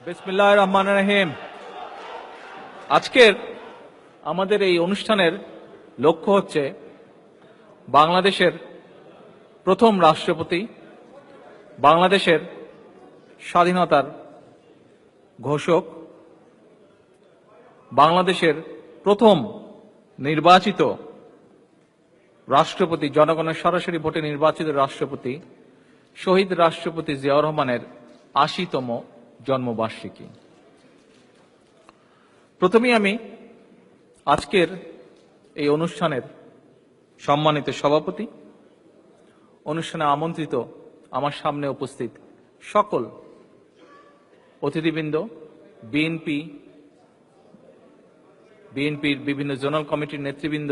বিসমিল্লাহির রহমানির রহিম। আজকের আমাদের এই অনুষ্ঠানের লক্ষ্য হচ্ছে বাংলাদেশের প্রথম রাষ্ট্রপতি, বাংলাদেশের স্বাধীনতার ঘোষক, বাংলাদেশের প্রথম নির্বাচিত রাষ্ট্রপতি, জনগণের সরাসরি ভোটে নির্বাচিত রাষ্ট্রপতি, শহীদ রাষ্ট্রপতি জিয়াউর রহমানের ৮০তম জন্মবার্ষিকী। প্রথমেই আমি আজকের এই অনুষ্ঠানের সম্মানিত সভাপতি, অনুষ্ঠানে আমন্ত্রিত আমার সামনে উপস্থিত সকল অতিথিবৃন্দ, বিএনপির বিভিন্ন জোনাল কমিটির নেতৃবৃন্দ,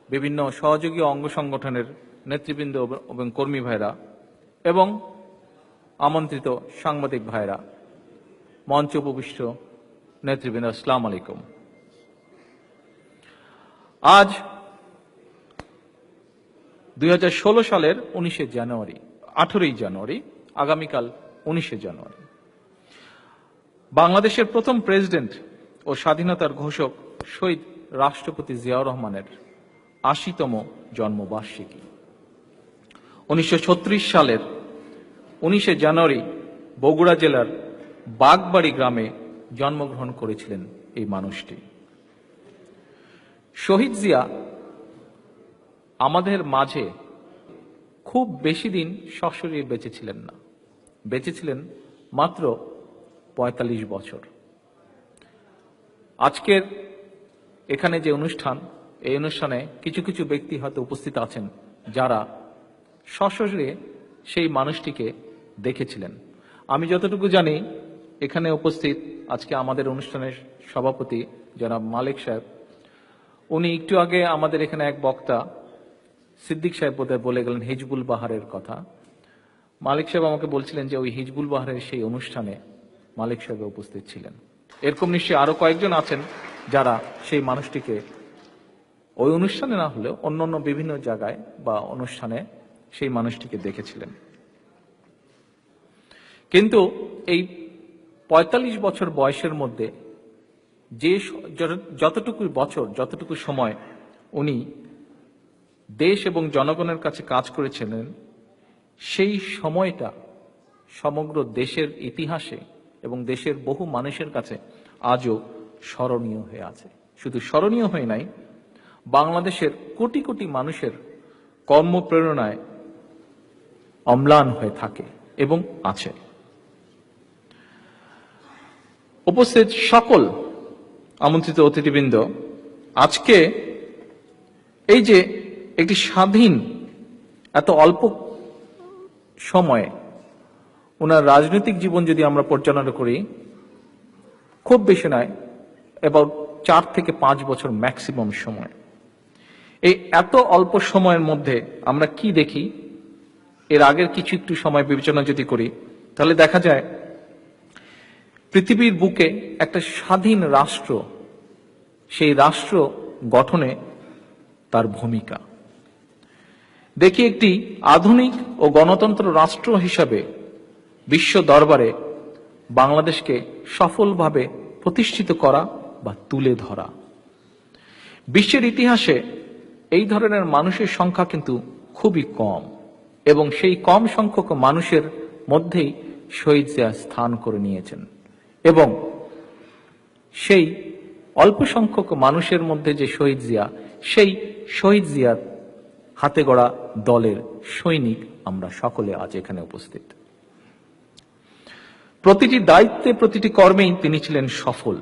বিভিন্ন সহযোগী অঙ্গ সংগঠনের নেতৃবৃন্দ এবং কর্মী ভাইরা এবং আমন্ত্রিত সাংবাদিক ভাইরা, মঞ্চ উপবিষ্ট নেতৃবৃন্দ, আসসালামু আলাইকুম। আজ ২০১৬ সালের 18ই জানুয়ারি, আগামীকাল 19শে জানুয়ারি, বাংলাদেশের প্রথম প্রেসিডেন্ট ও স্বাধীনতার ঘোষক শহীদ রাষ্ট্রপতি জিয়াউর রহমানের ৮০তম জন্মবার্ষিকী। 1936 সালের 19শে জানুয়ারি বগুড়া জেলার বাগবাড়ি গ্রামে জন্মগ্রহণ করেছিলেন এই মানুষটি। শহীদ জিয়া আমাদের মাঝে খুব বেশি দিন সশরীরে বেঁচেছিলেন না, বেঁচেছিলেন মাত্র ৪৫ বছর। আজকের এখানে যে অনুষ্ঠান, এই অনুষ্ঠানে কিছু কিছু ব্যক্তি হয়তো উপস্থিত আছেন যারা সশরীরে সেই মানুষটিকে দেখেছিলেন। আমি যতটুকু জানি, এখানে উপস্থিত আজকে আমাদের অনুষ্ঠানের সভাপতি জনাব মালিক সাহেব, উনি একটু আগে আমাদের এখানে এক বক্তা সিদ্দিক সাহেব বোধহয় বলে গেলেন হিজবুল বাহারের কথা। মালিক সাহেব আমাকে বলছিলেন যে ওই হিজবুল বাহারের সেই অনুষ্ঠানে মালিক সাহেব উপস্থিত ছিলেন। এরকম নিশ্চয়ই আরো কয়েকজন আছেন যারা সেই মানুষটিকে ওই অনুষ্ঠানে না হলেও অন্যান্য বিভিন্ন জায়গায় বা অনুষ্ঠানে সেই মানুষটিকে দেখেছিলেন। কিন্তু এই ৪৫ বছর বয়সের মধ্যে যে যতটুকু সময় উনি দেশ এবং জনগণের কাছে কাজ করেছিলেন, সেই সময়টা সমগ্র দেশের ইতিহাসে এবং দেশের বহু মানুষের কাছে আজও স্মরণীয় হয়ে আছে। শুধু স্মরণীয় হয়ে নাই, বাংলাদেশের কোটি কোটি মানুষের কর্মপ্রেরণায় অম্লান হয়ে থাকে এবং আছে। উপস্থিত সকল আমন্ত্রিত অতিথিবৃন্দ, আজকে এই যে একটি স্বাধীন, এত অল্প সময়ে ওনার রাজনৈতিক জীবন যদি আমরা পর্যালোচনা করি, খুব বেশি নয়, অ্যাবাউট 4 থেকে 5 বছর ম্যাক্সিমাম সময়। এই এত অল্প সময়ের মধ্যে আমরা কি দেখি, এর আগের কিছু একটু সময় বিবেচনা যদি করি, তাহলে দেখা যায় পৃথিবীর বুকে একটা স্বাধীন রাষ্ট্র, সেই রাষ্ট্র গঠনে তার ভূমিকা দেখি একটি আধুনিক ও গণতন্ত্র রাষ্ট্র হিসাবে বিশ্ব দরবারে বাংলাদেশকে সফলভাবে প্রতিষ্ঠিত করা বা তুলে ধরা। বিশ্বের ইতিহাসে এই ধরনের মানুষের সংখ্যা কিন্তু খুবই কম, এবং সেই কম সংখ্যক মানুষের মধ্যেই শহীদ জিয়া স্থান করে নিয়েছেন। এবং সেই অল্প সংখ্যক মানুষের মধ্যে যে শহীদ জিয়া, সেই শহীদ জিয়ার হাতে গড়া দলের সৈনিক আমরা সকলে আজ এখানে উপস্থিত। প্রতিটি দায়িত্বে, প্রতিটি কর্মেই তিনি ছিলেন সফল।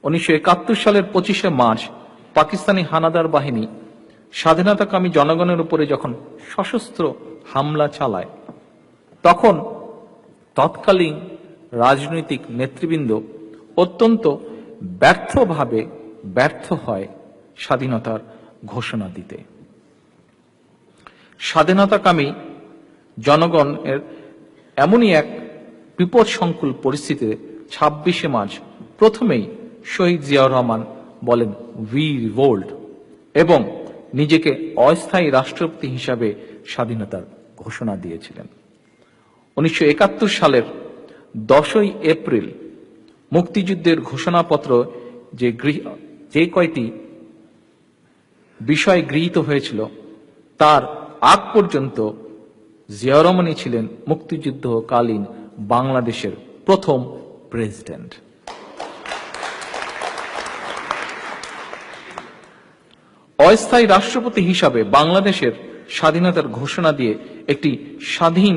1971 সালের 25শে মার্চ পাকিস্তানি হানাদার বাহিনী স্বাধীনতাকামী জনগণের উপরে যখন সশস্ত্র হামলা চালায়, তখন তৎকালীন রাজনৈতিক নেতৃবৃন্দ অত্যন্ত ব্যর্থ হয় স্বাধীনতার ঘোষণা দিতে। স্বাধীনতাকামী জনগণের এমনই এক বিপদসংকুল পরিস্থিতিতে 26শে মার্চ প্রথমেই শহীদ জিয়াউর রহমান বলেন উই রিভোল্ট, এবং নিজেকে অস্থায়ী রাষ্ট্রপতি হিসাবে স্বাধীনতার ঘোষণা দিয়েছিলেন। 1971 সালের 10ই এপ্রিল মুক্তিযুদ্ধের ঘোষণাপত্র যে কয়টি বিষয় গৃহীত হয়েছিল তার আগ পর্যন্ত জিয়াউর রহমানই ছিলেন মুক্তিযুদ্ধকালীন বাংলাদেশের প্রথম প্রেসিডেন্ট। অস্থায়ী রাষ্ট্রপতি হিসাবে বাংলাদেশের স্বাধীনতার ঘোষণা দিয়ে একটি স্বাধীন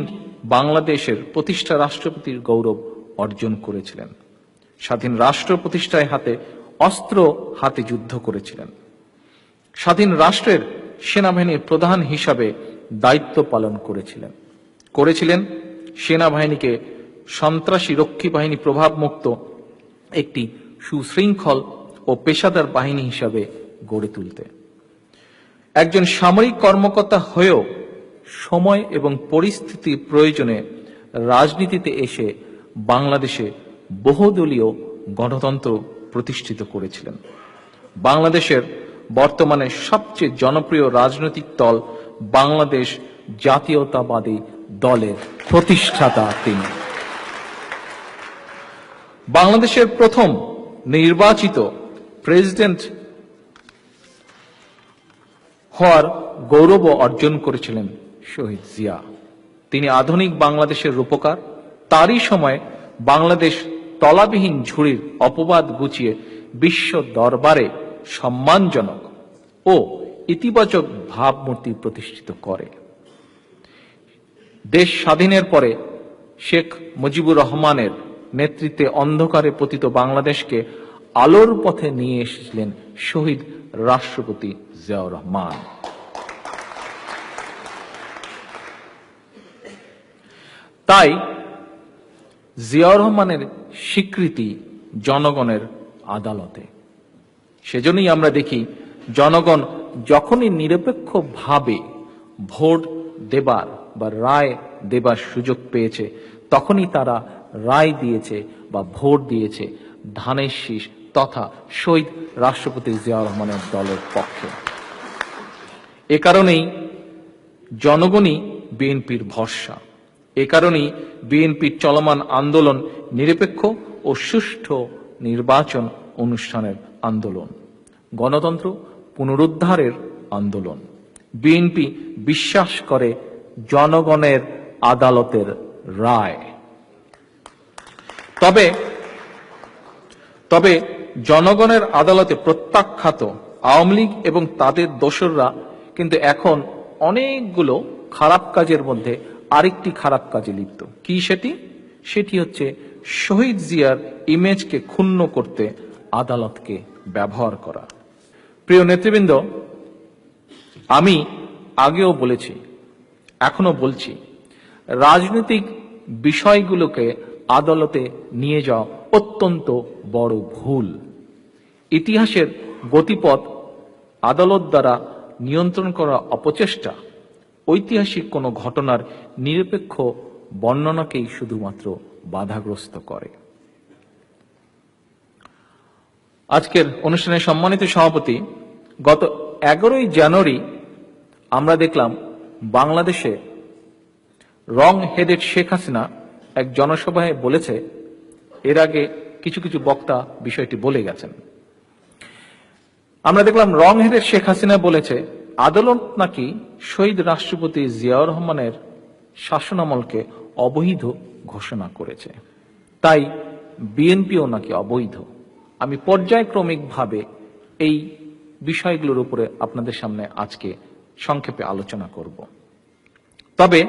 বাংলাদেশের প্রতিষ্ঠা রাষ্ট্রপতির গৌরব অর্জন করেছিলেন। স্বাধীন রাষ্ট্র প্রতিষ্ঠায় অস্ত্র হাতে যুদ্ধ করেছিলেন। স্বাধীন রাষ্ট্রের সেনাবাহিনীর প্রধান হিসাবে দায়িত্ব পালন করেছিলেন সেনাবাহিনীকে সন্ত্রাসী রক্ষী বাহিনী প্রভাবমুক্ত একটি সুশৃঙ্খল ও পেশাদার বাহিনী হিসাবে গড়ে তুলতে। একজন সামরিক কর্মকর্তা হয়েও সময় এবং পরিস্থিতির প্রয়োজনে রাজনীতিতে এসে বাংলাদেশে বহুদলীয় গণতন্ত্র প্রতিষ্ঠিত করেছিলেন। বাংলাদেশের বর্তমানে সবচেয়ে জনপ্রিয় রাজনৈতিক দল বাংলাদেশ জাতীয়তাবাদী দলের প্রতিষ্ঠাতা তিনি। বাংলাদেশের প্রথম নির্বাচিত প্রেসিডেন্ট হওয়ার গৌরব অর্জন করেছিলেন শহীদ জিয়া। তিনি আধুনিক বাংলাদেশের রূপকার। তারই সময় বাংলাদেশ তলাবিহীন ঝুড়ির অপবাদ গুছিয়ে বিশ্ব দরবারে সম্মানজনক ও ইতিবাচক ভাবমূর্তি প্রতিষ্ঠিত করে। দেশ স্বাধীনের পরে শেখ মুজিবুর রহমানের নেতৃত্বে অন্ধকারে পতিত বাংলাদেশকে আলোর পথে নিয়ে এসেছিলেন শহীদ রাষ্ট্রপতি জিয়াউর রহমান। তাই জিয়াউর রহমানের স্বীকৃতি জনগণের আদালতে। সেজন্যই আমরা দেখি জনগণ যখনই নিরপেক্ষভাবে ভোট দেবার বা রায় দেবার সুযোগ পেয়েছে তখনই তারা রায় দিয়েছে বা ভোট দিয়েছে ধানের শীষ তথা শহীদ রাষ্ট্রপতি জিয়াউর রহমানের দলের পক্ষে। এ কারণেই জনগণই বিএনপির ভরসা। এ কারণেই বিএনপির চলমান আন্দোলন নিরপেক্ষ ও সুষ্ঠু নির্বাচন অনুষ্ঠানের আন্দোলন, গণতন্ত্র পুনরুদ্ধারের আন্দোলন। বিএনপি বিশ্বাস করে জনগণের আদালতের রায়। তবে জনগণের আদালতে প্রত্যাখ্যাত আওয়ামী লীগ এবং তাদের দোসররা কিন্তু এখন অনেকগুলো খারাপ কাজের মধ্যে আরেকটি খারাপ কাজে লিপ্ত। কি সেটি হচ্ছে শহীদ জিয়ার ইমেজকে ক্ষুণ্ণ করতে আদালতকে ব্যবহার করা। প্রিয় নেতৃবৃন্দ, আমি আগেও বলেছি, এখনো বলছি, রাজনৈতিক বিষয়গুলোকে আদালতে নিয়ে যাওয়া অত্যন্ত বড় ভুল। ইতিহাসের গতিপথ আদালত দ্বারা নিয়ন্ত্রণ করা অপচেষ্টা ঐতিহাসিক কোনো ঘটনার নিরপেক্ষ বর্ণনাকেই শুধুমাত্র বাধাগ্রস্ত করে। আজকের অনুষ্ঠানের সম্মানিত সভাপতি, গত 11ই জানুয়ারি আমরা দেখলাম বাংলাদেশে রং হেডেড শেখ হাসিনা এক জনসভায় বলেছে, এর আগে কিছু কিছু বক্তা বিষয়টি বলে গেছেন। আমরা দেখলাম রং হেডেড শেখ হাসিনা বলেছে আদালত নাকি শহীদ রাষ্ট্রপতি জিয়াউর রহমানের শাসনামলকে অবৈধ ঘোষণা করেছে, তাই বিএনপিও নাকি অবৈধ। আমি পর্যায়ক্রমিকভাবে এই বিষয়গুলোর উপরে আপনাদের সামনে আজকে সংক্ষেপে আলোচনা করব। তবে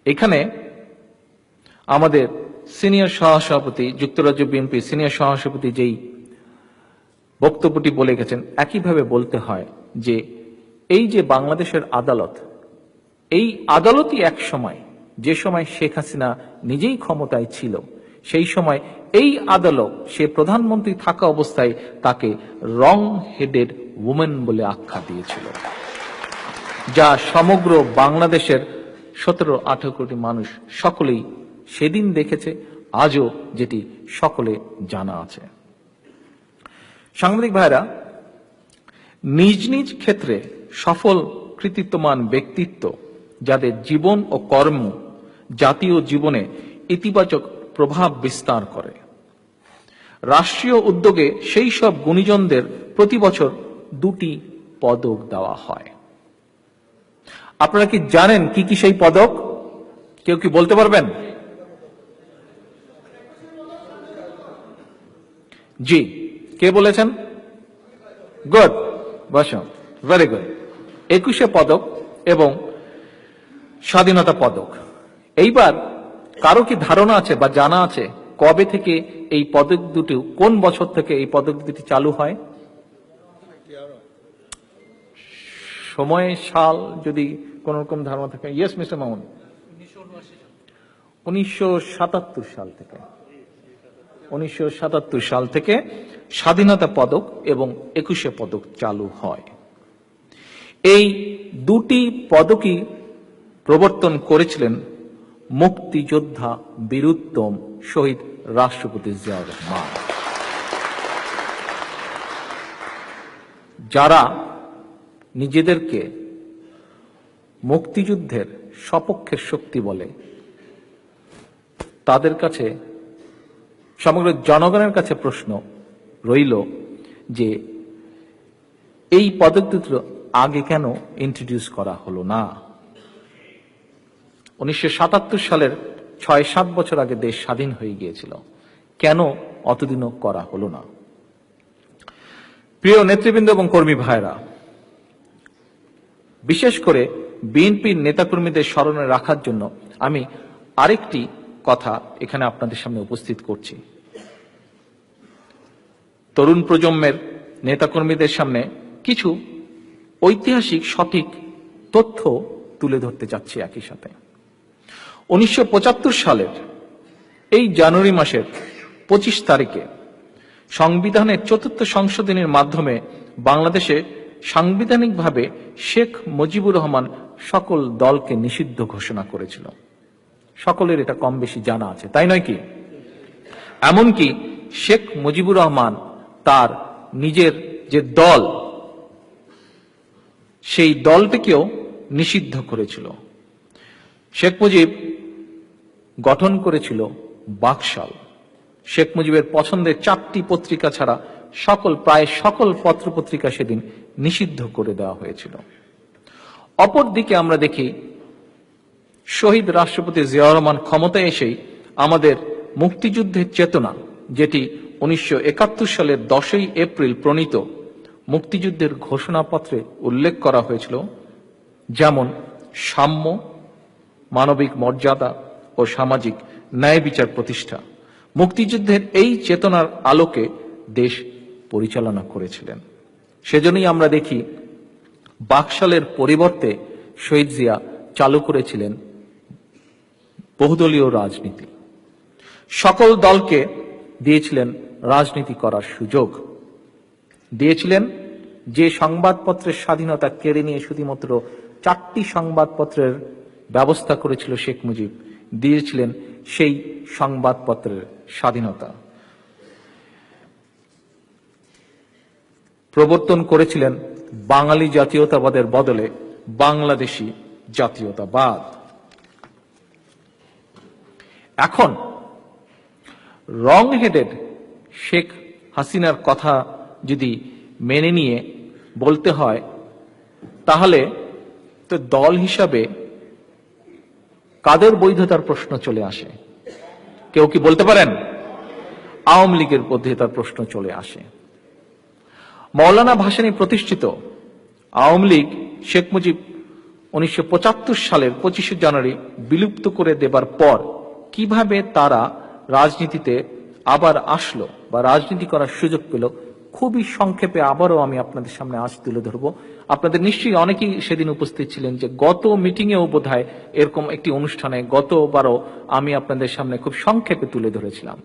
এখানে আমাদের সিনিয়র সহসভাপতি, যুক্তরাজ্য বিএনপি সিনিয়র সহসভাপতি যেই বক্তব্যটি বলে গেছেন, একইভাবে বলতে হয় যে এই যে বাংলাদেশের আদালত, এই আদালতই এক সময়, যে সময় শেখ হাসিনা নিজেই ক্ষমতায় ছিল, সেই সময় এই আদালত সে প্রধানমন্ত্রী থাকা অবস্থায় তাকে রং হেডেড ওমেন বলে আখ্যা দিয়েছিল, যা সমগ্র বাংলাদেশের 17-18 কোটি মানুষ সকলেই সেদিন দেখেছে, আজও যেটি সকলে জানা আছে। সাংবাদিক ভাইরা, নিজ নিজ ক্ষেত্রে সফল কৃতিত্বমান ব্যক্তিত্ব যাদের জীবন ও কর্ম জাতীয় জীবনে ইতিবাচক প্রভাব বিস্তার করে। রাষ্ট্রীয় উদ্যোগে সেই সব গুণীজনদের প্রতি বছর 2টি পদক দেওয়া হয়। আপনারা কি জানেন কি কি সেই পদক? কেউ কি বলতে পারবেন? জি, কে বলেছেন? গুড, বসো, ভেরি গুড। 21শে পদক এবং স্বাধীনতা পদক। এইবার কারো কি ধারণা আছে বা জানা আছে কবে থেকে এই পদক দুটি, কোন বছর থেকে এই পদক দুটি চালু হয়? সময়, সাল যদি কোন রকম ধারণা থাকে। Yes mister Mamun. 1977 সাল থেকে। 1977 সাল থেকে স্বাধীনতা পদক এবং 21শে পদক চালু হয়। এই 2টি পদকই প্রবর্তন করেছিলেন মুক্তিযোদ্ধা বীরুত্তম শহীদ রাষ্ট্রপতি জিয়াউর রহমান, যারা নিজেদেরকে মুক্তিযুদ্ধের সপক্ষের শক্তি বলে। তাদের কাছে, সমগ্র জনগণের কাছে প্রশ্ন রইল যে এই পদক দুটো আগে কেন ইন্ট্রোডিউস করা হলো না? 1977 সালের 6-7 বছর আগে দেশ স্বাধীন হয়ে গিয়েছিল, কেন অতদিনও করা হলো না? প্রিয় নেতৃবৃন্দ এবং কর্মী ভাইরা, বিশেষ করে বিএনপির নেতাকর্মীদের স্মরণে রাখার জন্য আমি আরেকটি কথা এখানে আপনাদের সামনে উপস্থিত করছি। তরুণ প্রজন্মের নেতাকর্মীদের সামনে কিছু ঐতিহাসিক সঠিক তথ্য তুলে ধরতে যাচ্ছি। একই সাথে 1975 সালের এই জানুয়ারি মাসের 25 তারিখে সংবিধানের 4th সংশোধনীর মাধ্যমে বাংলাদেশে সাংবিধানিকভাবে শেখ মুজিবুর রহমান সকল দলকে নিষিদ্ধ ঘোষণা করেছিল। সকলের এটা কম বেশি জানা আছে, তাই নয় কি? এমনকি শেখ মুজিবুর রহমান তার নিজের যে দল, সেই দলটিকেও নিষিদ্ধ করেছিল। শেখ মুজিব গঠন করেছিল বাকশাল। শেখ মুজিবের পছন্দের 4টি পত্রিকা ছাড়া প্রায় সকল পত্রপত্রিকা সেদিন নিষিদ্ধ করে দেওয়া হয়েছিল। অপরদিকে আমরা দেখি শহীদ রাষ্ট্রপতি জিয়াউর রহমান ক্ষমতায় এসেই আমাদের মুক্তিযুদ্ধের চেতনা, যেটি 1971 সালের 10ই এপ্রিল প্রণীত মুক্তিযুদ্ধের ঘোষণাপত্রে উল্লেখ করা হয়েছিল, যেমন সাম্য, মানবিক মর্যাদা ও সামাজিক ন্যায় বিচার প্রতিষ্ঠা, মুক্তিযুদ্ধের এই চেতনার আলোকে দেশ পরিচালনা করেছিলেন। সেজন্যই আমরা দেখি বাকশালের পরিবর্তে শহীদ জিয়া চালু করেছিলেন বহুদলীয় রাজনীতি। সকল দলকে দিয়েছিলেন রাজনীতি করার সুযোগ, দিয়েছিলেন যে সংবাদপত্রের স্বাধীনতা কেড়ে নিয়ে শুধুমাত্র 4টি সংবাদপত্রের ব্যবস্থা করেছিল শেখ মুজিব, দিয়েছিলেন সেই সংবাদপত্রের স্বাধীনতা। প্রবর্তন করেছিলেন বাঙালি জাতীয়তাবাদের বদলে বাংলাদেশি জাতীয়তাবাদ। এখন রং হেডেড শেখ হাসিনার কথা যদি মেনে নিয়ে বলতে হয়, তাহলে তো দল হিসাবে কাদের বৈধতার প্রশ্ন চলে আসে? কেউ কি বলতে পারেন? আওয়ামী লীগের বৈধতার প্রশ্ন চলে আসে। মৌলানা ভাসানী প্রতিষ্ঠিত আওয়ামী লীগ শেখ মুজিব 1975 সালের 25শে জানুয়ারি বিলুপ্ত করে দেবার পর কিভাবে তারা রাজনীতিতে আবার আসলো বা রাজনীতি করার সুযোগ পেল, খুবই সংক্ষেপে আবারও আমি আপনাদের সামনে আজ তুলে ধরবো। আপনাদের নিশ্চয়ই অনেকেই সেদিন উপস্থিত ছিলেন যে গত মিটিংয়েও বোধহয় এরকম একটি অনুষ্ঠানে গতবারও আমি আপনাদের সামনে খুব সংক্ষেপে তুলে ধরেছিলাম।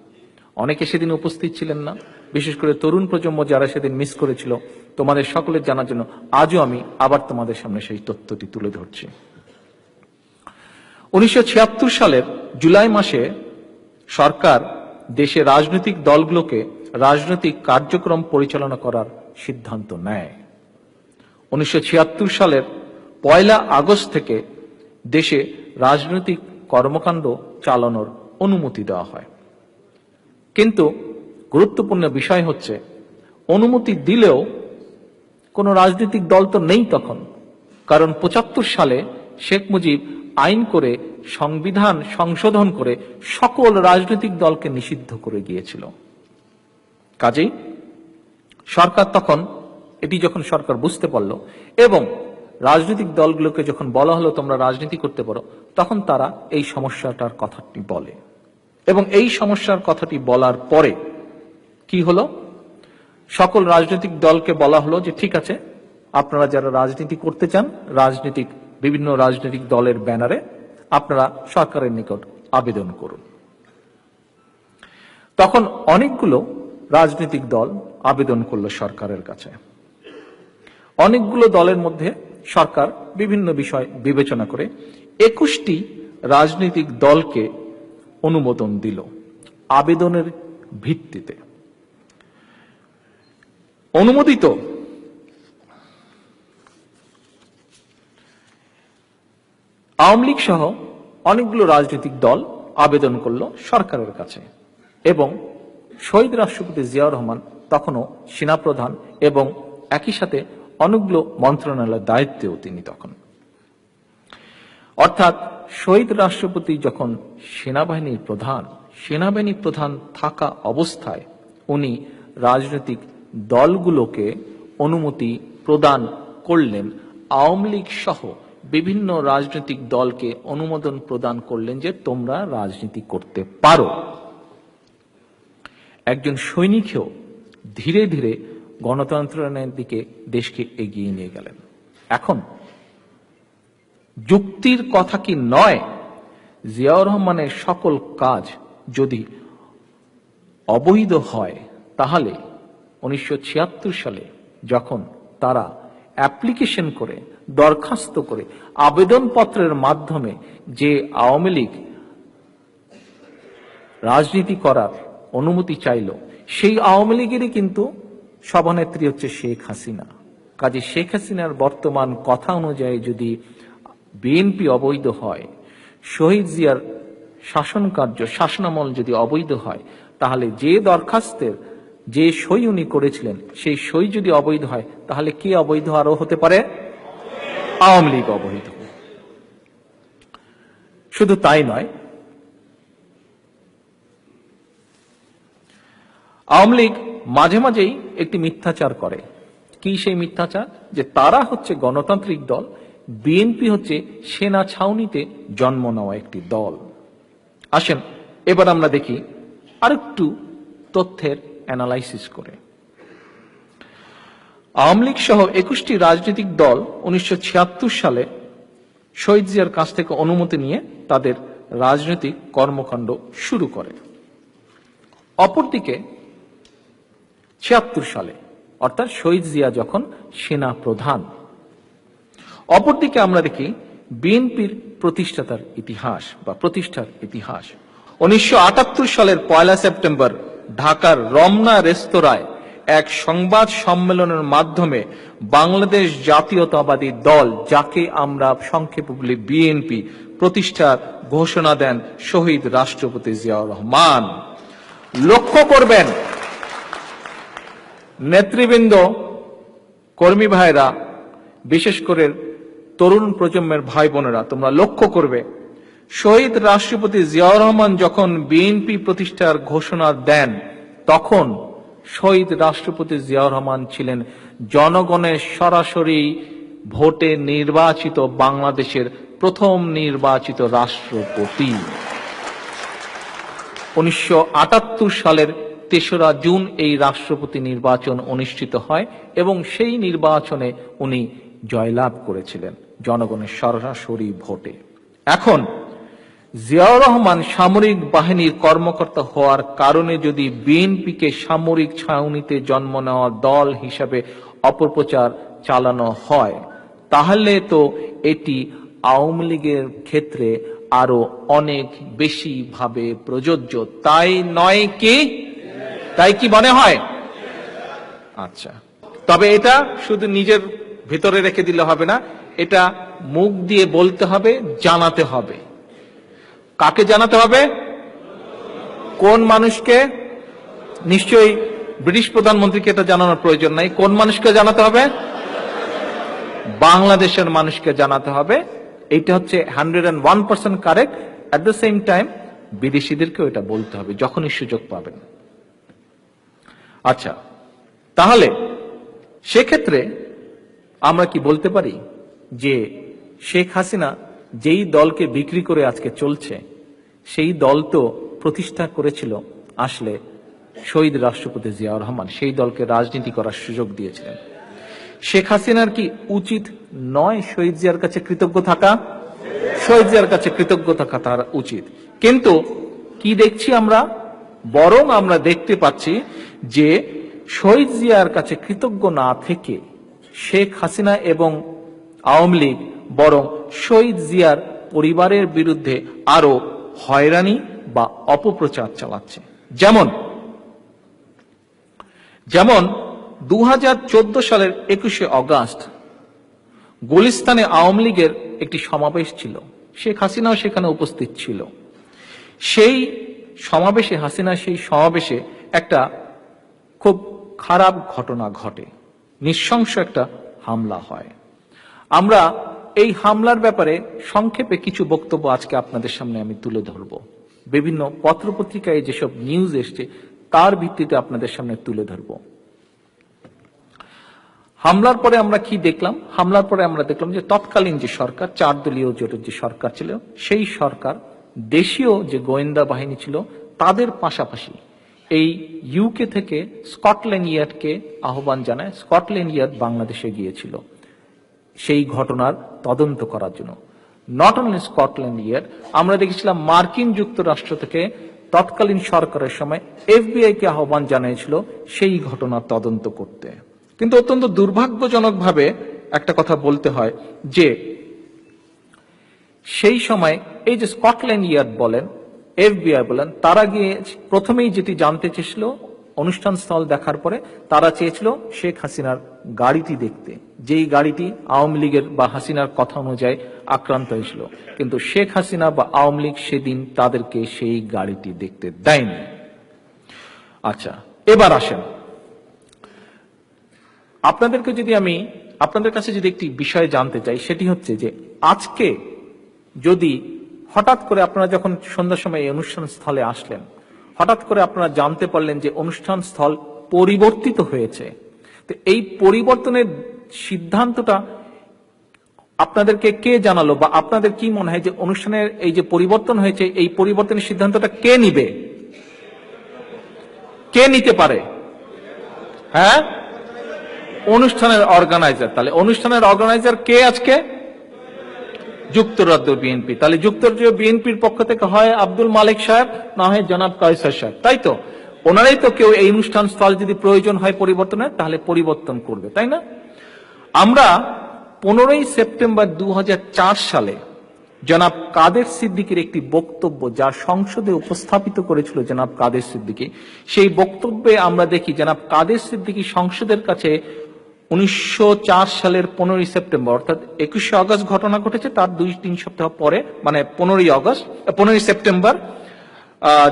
অনেকে সেদিন উপস্থিত ছিলেন না, বিশেষ করে তরুণ প্রজন্ম যারা সেদিন মিস করেছিল, তোমাদের সকলের জানার জন্য আজও আমি আবার তোমাদের সামনে সেই তথ্যটি তুলে ধরছি। 1976 সালের জুলাই মাসে সরকার দেশে রাজনৈতিক দলগুলোকে রাজনৈতিক কার্যক্রম পরিচালনা করার সিদ্ধান্ত নেয়। 1976 সালের 1 আগস্ট থেকে দেশে রাজনৈতিক কর্মকাণ্ড চালানোর অনুমতি দেওয়া হয়। কিন্তু গুরুত্বপূর্ণ বিষয় হচ্ছে, অনুমতি দিলেও কোনো রাজনৈতিক দল তো নেই তখন, কারণ ৭৫ সালে শেখ মুজিব আইন করে, সংবিধান সংশোধন করে সকল রাজনৈতিক দলকে নিষিদ্ধ করে গিয়েছিল। কাজেই সরকার তখন, এটি যখন সরকার বুঝতে পারল এবং রাজনৈতিক দলগুলোকে যখন বলা হলো তোমরা রাজনীতি করতে পারো, তখন তারা এই সমস্যাটার কথাটি বলে। এবং এই সমস্যার কথাটি বলার পরে কি হলো, সকল রাজনৈতিক দলকে বলা হলো যে ঠিক আছে, আপনারা যারা রাজনীতি করতে চান, বিভিন্ন রাজনৈতিক দলের ব্যানারে আপনারা সরকারের নিকট আবেদন করুন। তখন অনেকগুলো রাজনৈতিক দল আবেদন করলো সরকারের কাছে। অনেকগুলো দলের মধ্যে সরকার বিভিন্ন বিষয় বিবেচনা করে 21টি রাজনৈতিক দলকে অনুমোদন দিল আবেদনের ভিত্তিতে। অনুমোদিত আওয়ামী লীগ সহ অনেকগুলো রাজনৈতিক দল আবেদন করলো সরকারের কাছে, এবং শহীদ রাষ্ট্রপতি জিয়াউর রহমান তখনও সেনাপ্রধান এবং একই সাথে অনেকগুলো মন্ত্রণালয়ের দায়িত্বেও তিনি তখন। অর্থাৎ শহীদ রাষ্ট্রপতি যখন সেনাবাহিনী প্রধান থাকা অবস্থায় উনি রাজনৈতিক দলগুলোকে অনুমতি প্রদান করলেন, আওয়ামী লীগ সহ বিভিন্ন রাজনৈতিক দলকে অনুমোদন প্রদান করলেন যে তোমরা রাজনীতি করতে পারো। একজন সৈনিকও ধীরে ধীরে গণতন্ত্রের দিকে দেশকে এগিয়ে নিয়ে গেলেন। এখন যুক্তির কথা কি নয়, জিয়াউর রহমানের সকল কাজ যদি অবৈধ হয়, তাহলে 1976 সালে যখন তারা অ্যাপ্লিকেশন করে, দরখাস্ত করে, আবেদনপত্রের মাধ্যমে যে আওয়ামী লীগ রাজনীতি করার অনুমতি চাইল, সেই আওয়ামী লীগেরই কিন্তু সভানেত্রী হচ্ছে শেখ হাসিনা। কাজে শেখ হাসিনার বর্তমান কথা অনুযায়ী যদি বিএনপি অবৈধ হয়, শহীদ জিয়ার শাসনামল যদি অবৈধ হয়, তাহলে যে দরখাস্তের যে সই উনি করেছিলেন সেই সই যদি অবৈধ হয়, তাহলে কে অবৈধ আরো হতে পারে? আওয়ামী লীগ অবৈধ। শুধু তাই নয়, আওয়ামী লীগ মাঝে মাঝেই একটি মিথ্যাচার করে। কি সেই মিথ্যাচার? যে তারা হচ্ছে গণতান্ত্রিক দল, বিএনপি হচ্ছে সেনা ছাউনিতে জন্ম নেওয়া একটি দল। আসেন এবার আমরা দেখি আরেকটু তথ্যের অ্যানালাইসিস করে। আওয়ামী লীগ সহ 21টি রাজনৈতিক দল 1976 সালে শহীদ জিয়ার কাছ থেকে অনুমতি নিয়ে তাদের রাজনৈতিক কর্মকাণ্ড শুরু করে। অপরদিকে 76 সালে, অর্থাৎ শহীদ জিয়া যখন সেনা প্রধান, অপরদিকে আমরা দেখি বিএনপির প্রতিষ্ঠার ইতিহাস। 1978 সালের 1 সেপ্টেম্বর ঢাকার রমনা রেস্তোরাঁয় এক সংবাদ সম্মেলনের মাধ্যমে বাংলাদেশ জাতীয়তাবাদী দল, যাকে আমরা সংক্ষেপে বলি বিএনপি, প্রতিষ্ঠার ঘোষণা দেন শহীদ রাষ্ট্রপতি জিয়াউর রহমান। লক্ষ্য করবেন নেতৃবৃন্দ, কর্মী ভাইরা, বিশেষ করে তরুণ প্রজন্মের ভাই বোনেরা, তোমরা লক্ষ্য করবে শহীদ রাষ্ট্রপতি জিয়াউর রহমান যখন বিএনপি প্রতিষ্ঠার ঘোষণা দেন, তখন শহীদ রাষ্ট্রপতি জিয়াউর রহমান ছিলেন জনগণের সরাসরি ভোটে নির্বাচিত বাংলাদেশের প্রথম নির্বাচিত রাষ্ট্রপতি। 1978 সালের 3রা জুন এই রাষ্ট্রপতি নির্বাচন অনুষ্ঠিত হয় এবং সেই নির্বাচনে উনি জয়লাভ করেছিলেন জনগণের সরাসরি ভোটে। এখন জিয়াউর রহমান সামরিক বাহিনীর কর্মকর্তা হওয়ার কারণে যদি বিএনপিকে সামরিক ছাউনিতে জন্ম নেওয়া দল হিসাবে অপপ্রচার চালানো হয়, তাহলে তো এটি আওয়ামী লীগের ক্ষেত্রে আরো অনেক বেশি ভাবে প্রযোজ্য, তাই নয় কি? তাই কি মনে হয়? আচ্ছা, তবে এটা শুধু নিজের ভেতরে রেখে দিলে হবে না, এটা মুখ দিয়ে বলতে হবে, জানাতে হবে। কাকে জানাতে হবে? কোন মানুষকে? নিশ্চয়ই ব্রিটিশ প্রধানমন্ত্রীকে এটা জানানোর প্রয়োজন নাই। কোন মানুষকে জানাতে হবে? বাংলাদেশের মানুষকে জানাতে হবে। এইটা হচ্ছে 101% correct. At the same time বিদেশিদেরকেও এটা বলতে হবে যখনই সুযোগ পাবেন। আচ্ছা, তাহলে সেক্ষেত্রে আমরা কি বলতে পারি যে শেখ হাসিনা যেই দলকে বিক্রি করে আজকে চলছে, সেই দল তো প্রতিষ্ঠা করেছিল আসলে শহীদ রাষ্ট্রপতি জিয়াউর রহমান, সেই দলকে রাজনীতি করার সুযোগ দিয়েছিলেন। শেখ হাসিনার কি উচিত নয় শহীদ জিয়ার কাছে কৃতজ্ঞ থাকা? শহীদ জিয়ার কাছে কৃতজ্ঞ থাকা তার উচিত। কিন্তু কি দেখছি আমরা? বরং আমরা দেখতে পাচ্ছি যে শহীদ জিয়ার কাছে কৃতজ্ঞ না থেকে শেখ হাসিনা এবং আওয়ামী লীগ বরং শহীদ জিয়ার পরিবারের বিরুদ্ধে আরো হয়রানি বা অপপ্রচার চালাচ্ছে। যেমন 2014 সালের 21শে অগাস্ট গুলিস্তানে আওয়ামী লীগের একটি সমাবেশ ছিল, শেখ হাসিনাও সেখানে উপস্থিত ছিল। সেই সমাবেশে একটা খুব খারাপ ঘটনা ঘটে, নৃশংস একটা হামলা হয়। আমরা এই হামলার ব্যাপারে সংক্ষেপে কিছু বক্তব্য আজকে আপনাদের সামনে আমি তুলে ধরব। বিভিন্ন পত্রপত্রিকায় যেসব নিউজ এসছে তার ভিত্তিতে আপনাদের সামনে তুলে ধরব। হামলার পরে আমরা কি দেখলাম? হামলার পরে আমরা দেখলাম যে তৎকালীন যে সরকার, 4 দলীয় জোটের যে সরকার ছিল, সেই সরকার দেশীয় যে গোয়েন্দা বাহিনী ছিল তাদের পাশাপাশি এই ইউকে থেকে স্কটল্যান্ড ইয়ার্ডকে আহ্বান জানায়। স্কটল্যান্ড ইয়ার্ড বাংলাদেশে গিয়েছিল সেই ঘটনার তদন্ত করার জন্য। নট অনলি স্কটল্যান্ড ইয়ার্ড, আমরা দেখেছিলাম মার্কিন যুক্তরাষ্ট্র থেকে তৎকালীন সরকারের সময় এফবিআই কে আহ্বান জানিয়েছিল সেই ঘটনার তদন্ত করতে। কিন্তু অত্যন্ত দুর্ভাগ্যজনকভাবে একটা কথা বলতে হয় যে সেই সময় এই যে স্কটল্যান্ড ইয়ার্ড বলেন, এফবিআই বলেন, তারা গিয়ে প্রথমেই যেটি জানতে চেয়েছিল অনুষ্ঠান স্থল দেখার পরে তারা চেয়েছিল শেখ হাসিনার গাড়িটি দেখতে, যেই গাড়িটি আওয়ামী লীগের বা হাসিনার কথা অনুযায়ী আক্রান্ত হয়েছিল। কিন্তু শেখ হাসিনা বা আওয়ামী লীগ সেদিন তাদেরকে সেই গাড়িটি দেখতে দেয়নি। আচ্ছা, এবার আসেন, আপনাদের কাছে যদি একটি বিষয় জানতে চাই, সেটি হচ্ছে যে আজকে যদি হঠাৎ করে আপনারা যখন সন্ধ্যার সময় এই অনুষ্ঠান স্থলে আসলেন, হঠাৎ করে আপনারা জানতে পারলেন যে অনুষ্ঠান স্থল পরিবর্তিত হয়েছে, তো এই পরিবর্তনের সিদ্ধান্তটা আপনাদেরকে কে জানালো, বা আপনাদের কি মনে হয় যে অনুষ্ঠানের এই যে পরিবর্তন হয়েছে, এই পরিবর্তনের সিদ্ধান্তটা কে নিবে? কে নিতে পারে? হ্যাঁ, অনুষ্ঠানের অর্গানাইজার। তাহলে অনুষ্ঠানের অর্গানাইজার কে আজকে? যুক্তরাজ্য বিএনপি। তাহলে যুক্তরাজ্য বিএনপির পক্ষ থেকে হয় আব্দুল মালিক সাহেব, না হয় জনাব কায়সার সাহেব, তাই তো? ওনারাই তো কেউ এই অনুষ্ঠান স্থল যদি প্রয়োজন হয় পরিবর্তনের, তাহলে পরিবর্তন করবে, তাই না? আমরা 15ই সেপ্টেম্বর 2004 সালে জনাব কাদের সিদ্দিকীর একটি বক্তব্য যা সংসদে উপস্থাপিত করেছিল জনাব কাদের সিদ্দিকী, সেই বক্তব্যে আমরা দেখি জনাব কাদের সিদ্দিকী সংসদের কাছে 1904 সালের 15ই সেপ্টেম্বর, অর্থাৎ 21শে আগস্ট ঘটনা ঘটেছে তার 2-3 সপ্তাহ পরে, মানে 15ই সেপ্টেম্বর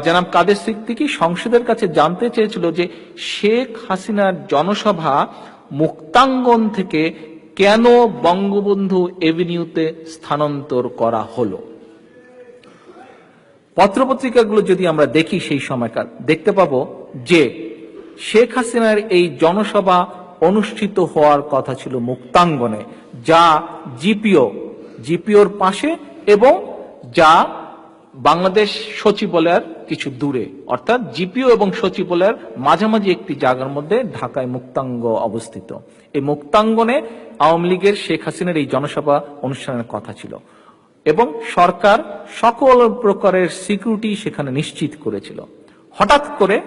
জনাব কাদের সিদ্দিকী সংসদের কাছে জানতে চেয়েছিল যে শেখ হাসিনার জনসভা মুক্তাঙ্গন থেকে কেন বঙ্গবন্ধু এভিনিউতে স্থানান্তর করা হলো। পত্রপত্রিকাগুলো যদি আমরা দেখি সেই সময়কার, দেখতে পাবো যে শেখ হাসিনার এই জনসভা অনুষ্ঠিত হওয়ার কথা ছিল মুক্তাঙ্গনে, যা জিপিওর পাশে এবং যা বাংলাদেশ সচিবালয়ের কিছু দূরে, অর্থাৎ জিপিও এবং সচিবালয়ের মাঝামাঝি একটি জায়গার মধ্যে ঢাকায় মুক্তাঙ্গ অবস্থিত। এই মুক্তাঙ্গনে আওয়ামী লীগের শেখ হাসিনার এই জনসভা অনুষ্ঠানের কথা ছিল এবং সরকার সকল প্রকারের সিকিউরিটি সেখানে নিশ্চিত করেছিল। হঠাৎ করে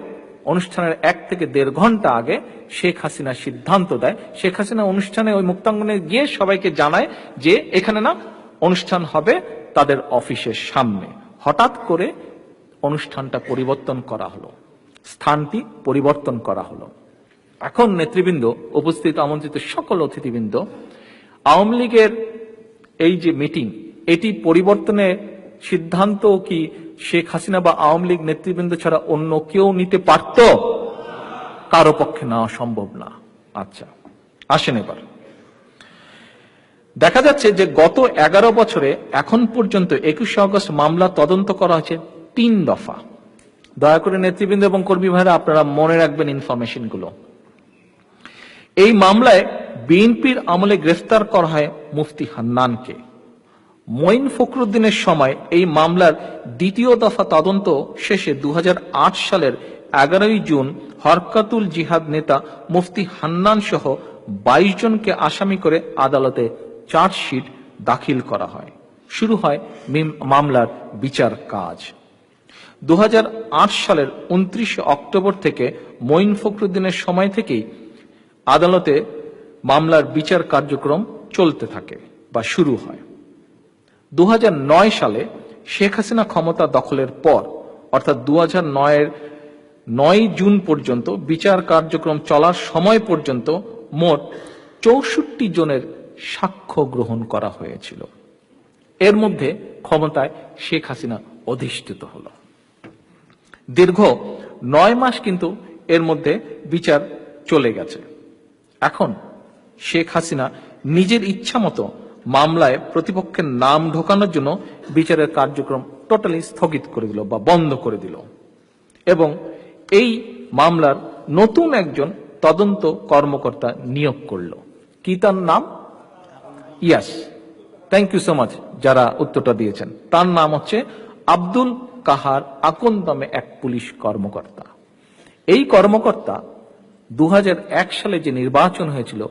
অনুষ্ঠানের 1 থেকে 1.5 ঘন্টা আগে শেখ হাসিনা সিদ্ধান্ত দেয়, শেখ হাসিনা অনুষ্ঠানে ওই মুক্তাঙ্গনে গিয়ে সবাইকে জানায় যে এখানে না, অনুষ্ঠান হবে তাদের অফিসের সামনে। হঠাৎ করে অনুষ্ঠানটা পরিবর্তন করা হলো, স্থানটি পরিবর্তন করা হলো। এখন নেতৃবৃন্দ, উপস্থিত আমন্ত্রিত সকল অতিথিবৃন্দ, আওয়ামী লীগের এই যে মিটিং, এটি পরিবর্তনের সিদ্ধান্ত কি শেখ হাসিনা বা আওয়ামী লীগ নেতৃবৃন্দ ছাড়া অন্য কেউ নিতে পারত? কারো পক্ষে নেওয়া সম্ভব না। আচ্ছা, আসেন এবার। দেখা যাচ্ছে যে গত 11 বছরে এখন পর্যন্ত 21শে আগস্ট মামলা তদন্ত করা হয়েছে 3 দফা। দয়া করে নেতৃবৃন্দ এবং কর্মী ভাইরা আপনারা মনে রাখবেন ইনফরমেশন গুলো। এই মামলায় বিএনপির আমলে গ্রেফতার করা হয় মুফতি হান্নানকে। মঈন ফখরুদ্দিনের সময় এই মামলার দ্বিতীয় দফা তদন্ত শেষে 2008 সালের 11 জুন হরকাতুল জিহাদ নেতা মুফতি হান্নান সহ 22 জনকে আসামি করে আদালতে চার্জশিট দাখিল করা হয়। শুরু হয় মামলার বিচার কাজ। 2008 সালের 29 অক্টোবর থেকে মঈন ফখরুদ্দিনের সময় থেকেই আদালতে মামলার বিচার কার্যক্রম চলতে থাকে বা শুরু হয়। 2009 সালে শেখ হাসিনা ক্ষমতা দখলের পর অর্থাৎ 2009 এর 9 জুন পর্যন্ত বিচার কার্যক্রম চলার সময় পর্যন্ত মোট 64 জনের সাক্ষ্য গ্রহণ করা হয়েছিল। এর মধ্যে ক্ষমতায় শেখ হাসিনা অধিষ্ঠিত হল। দীর্ঘ 9 মাস কিন্তু এর মধ্যে বিচার চলে গেছে। এখন শেখ হাসিনা নিজের ইচ্ছা মতো মামলায় প্রতিপক্ষের নাম ঢোকানোর জন্য বিচারের কার্যক্রম টোটালি স্থগিত করে দিল বা বন্ধ করে দিল এবং এই মামলার নতুন একজন তদন্ত কর্মকর্তা নিয়োগ করল। কি তার নাম? ইয়াস, থ্যাংক ইউ সো মাচ যারা উত্তরটা দিয়েছেন। তার নাম হচ্ছে আব্দুল কাহার আকন নামে এক পুলিশ কর্মকর্তা। এই কর্মকর্তা 2001 সালে যে নির্বাচন হয়েছিল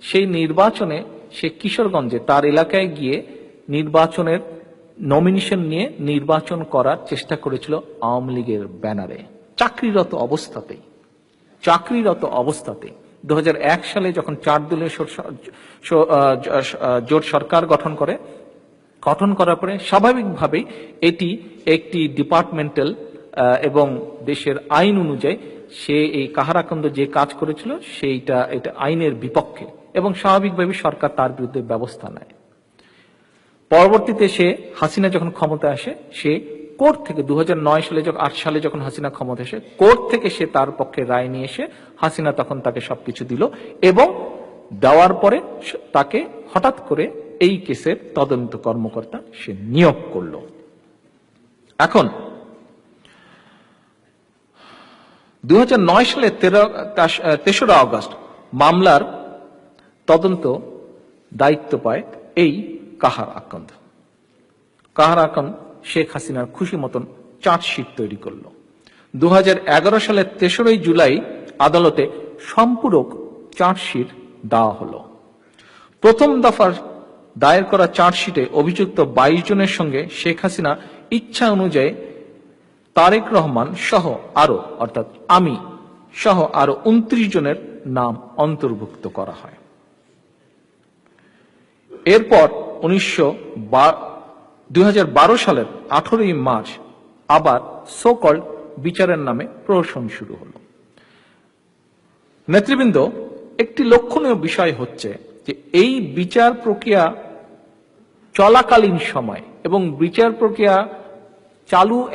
সেই নির্বাচনে সে কিশোরগঞ্জে তার এলাকায় গিয়ে নির্বাচনের নমিনেশন নিয়ে নির্বাচন করার চেষ্টা করেছিল আওয়ামী লীগের ব্যানারে চাকরিরত অবস্থাতেই 2001 সালে যখন 4 দলীয় জোট সরকার গঠন করার পরে স্বাভাবিকভাবেই এটি একটি ডিপার্টমেন্টাল এবং দেশের আইন অনুযায়ী সে এই কাহারাকান্দ যে কাজ করেছিল এটা আইনের বিপক্ষে এবং স্বাভাবিকভাবে সরকার তার বিরুদ্ধে ব্যবস্থা নেয়। পরবর্তীতে হাসিনা যখন ক্ষমতায় আসে সে কোর্ট থেকে 2009 সালে 8 সালে যখন হাসিনা ক্ষমতা আসে কোর্ট থেকে সে তার পক্ষে রায় নিয়ে এসে হাসিনা তখন তাকে সবকিছু দিল এবং দেওয়ার পরে তাকে হঠাৎ করে এই কেসের তদন্ত কর্মকর্তা সে নিয়োগ করল। এখন 2009 সালের 3রা আগস্ট মামলার তদন্ত দায়িত্ব পায় এই কাহার আকন্দ শেখ হাসিনার খুশি মতন চার্জশিট তৈরি করল। 2011 সালের 3রা জুলাই আদালতে সম্পূরক চার্জশিট দেওয়া হলো। প্রথম দফার দায়ের করা চার্জশিটে অভিযুক্ত 22 জনের সঙ্গে শেখ হাসিনা ইচ্ছা অনুযায়ী তারেক রহমান সহ আরো অর্থাৎ আমি সহ আরো 29 জনের নাম অন্তর্ভুক্ত করা হয়। এরপর 2012 সালের 18 মার্চ আবার সোকল্ড বিচারের নামে প্রহসন শুরু হলো। নেতৃবৃন্দ, একটি লক্ষণীয় বিষয় হচ্ছে যে এই বিচার প্রক্রিয়া চলাকালীন সময় এবং বিচার প্রক্রিয়া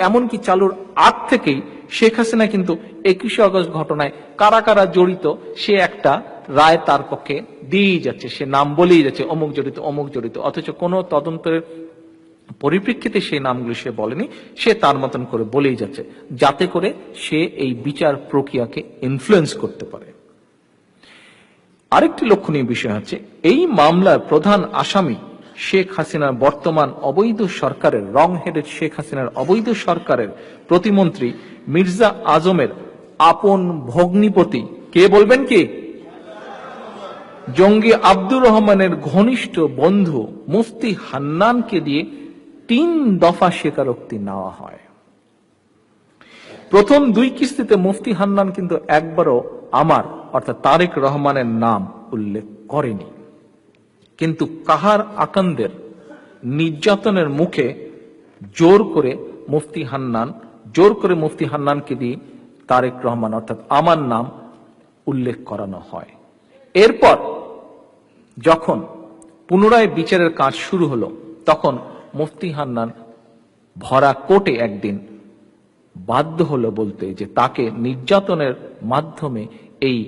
এমনকি চালুর আগ থেকেই শেখ হাসিনা কিন্তু 21শে আগস্ট ঘটনায় কারা কারা জড়িত সে একটা রায় তার পক্ষে দিয়েই যাচ্ছে, সে নাম বলেই যাচ্ছে অমুক জড়িত, অথচ কোনো তদন্তের পরিপ্রেক্ষিতে সেই নামগুলো সে বলেনি, সে তার মতন করে বলেই যাচ্ছে যাতে করে সে এই বিচার প্রক্রিয়াকে ইনফ্লুয়েন্স করতে পারে। আরেকটি লক্ষণীয় বিষয় হচ্ছে এই মামলার প্রধান আসামি শেখ হাসিনার বর্তমান অবৈধ সরকারের রং-হেডেড শেখ হাসিনার অবৈধ সরকারের প্রতিমন্ত্রী মির্জা আজমের আপন ভগ্নিপতি কে বলবেন কি? জঙ্গি আব্দুর রহমানের ঘনিষ্ঠ বন্ধু মুফতি হান্নানকে দিয়ে 3 দফা স্বীকারোক্তি নেওয়া হয়। প্রথম 2 কিস্তিতে মুফতি হান্নান কিন্তু একবারও আমার অর্থাৎ তারেক রহমানের নাম উল্লেখ করেনি, কিন্তু কাহার আকন্দের নির্যাতনের মুখে জোর করে মুফতি হান্নানকে দিয়ে তারেক রহমান অর্থাৎ আমার নাম উল্লেখ করানো হয়। এরপর যখন পুনরায় বিচারের কাজ শুরু হলো তখন মুফতি হান্নান ভরা কোর্টে একদিন বাধ্য হলো বলতে যে তাকে নির্যাতনের মাধ্যমে এই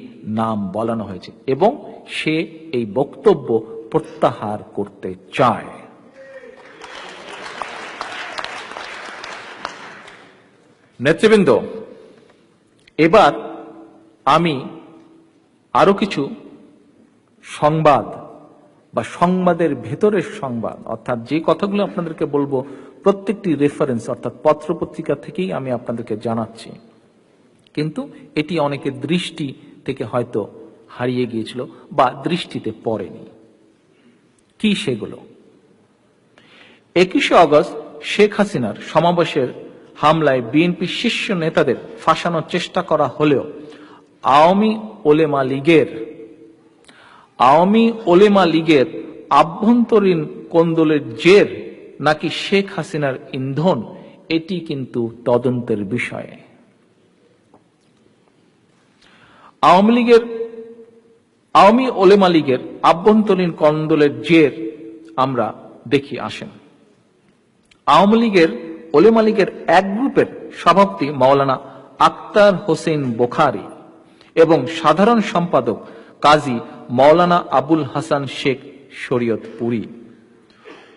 নাম বলানো হয়েছে এবং সে এই বক্তব্য প্রত্যাহার করতে চায়। নেতৃবৃন্দ, এবার আমি আরো কিছু সংবাদ বা সংবাদের ভেতরের সংবাদ, অর্থাৎ যে কথাগুলো আপনাদেরকে বলবো প্রত্যেকটি রেফারেন্স অর্থাৎ পত্রপত্রিকা থেকেই আমি আপনাদেরকে জানাচ্ছি, কিন্তু এটি অনেকের দৃষ্টি থেকে হয়তো হারিয়ে গিয়েছিল বা দৃষ্টিতে পড়েনি। কি সেগুলো? 21শে আগস্ট শেখ হাসিনার সমাবেশের হামলায় বিএনপি শীর্ষ নেতাদের ফাঁসানোর চেষ্টা করা হলেও আওয়ামী ওলেমা লীগের আভ্যন্তরীণ কোন্দলের জের নাকি শেখ হাসিনার ইন্ধন, এটি কিন্তু তদন্তের বিষয়। আওয়ামী ওলেমা লীগের আভ্যন্তরীণ কোন্দলের জের আমরা দেখি, আসেন। আওয়ামী লীগের ওলেমা লীগের এক গ্রুপের সভাপতি মাওলানা আক্তার হোসেন বোখারি এবং সাধারণ সম্পাদক কাজী মাওলানা আবুল হাসান শেখ শরীয়তপুরী,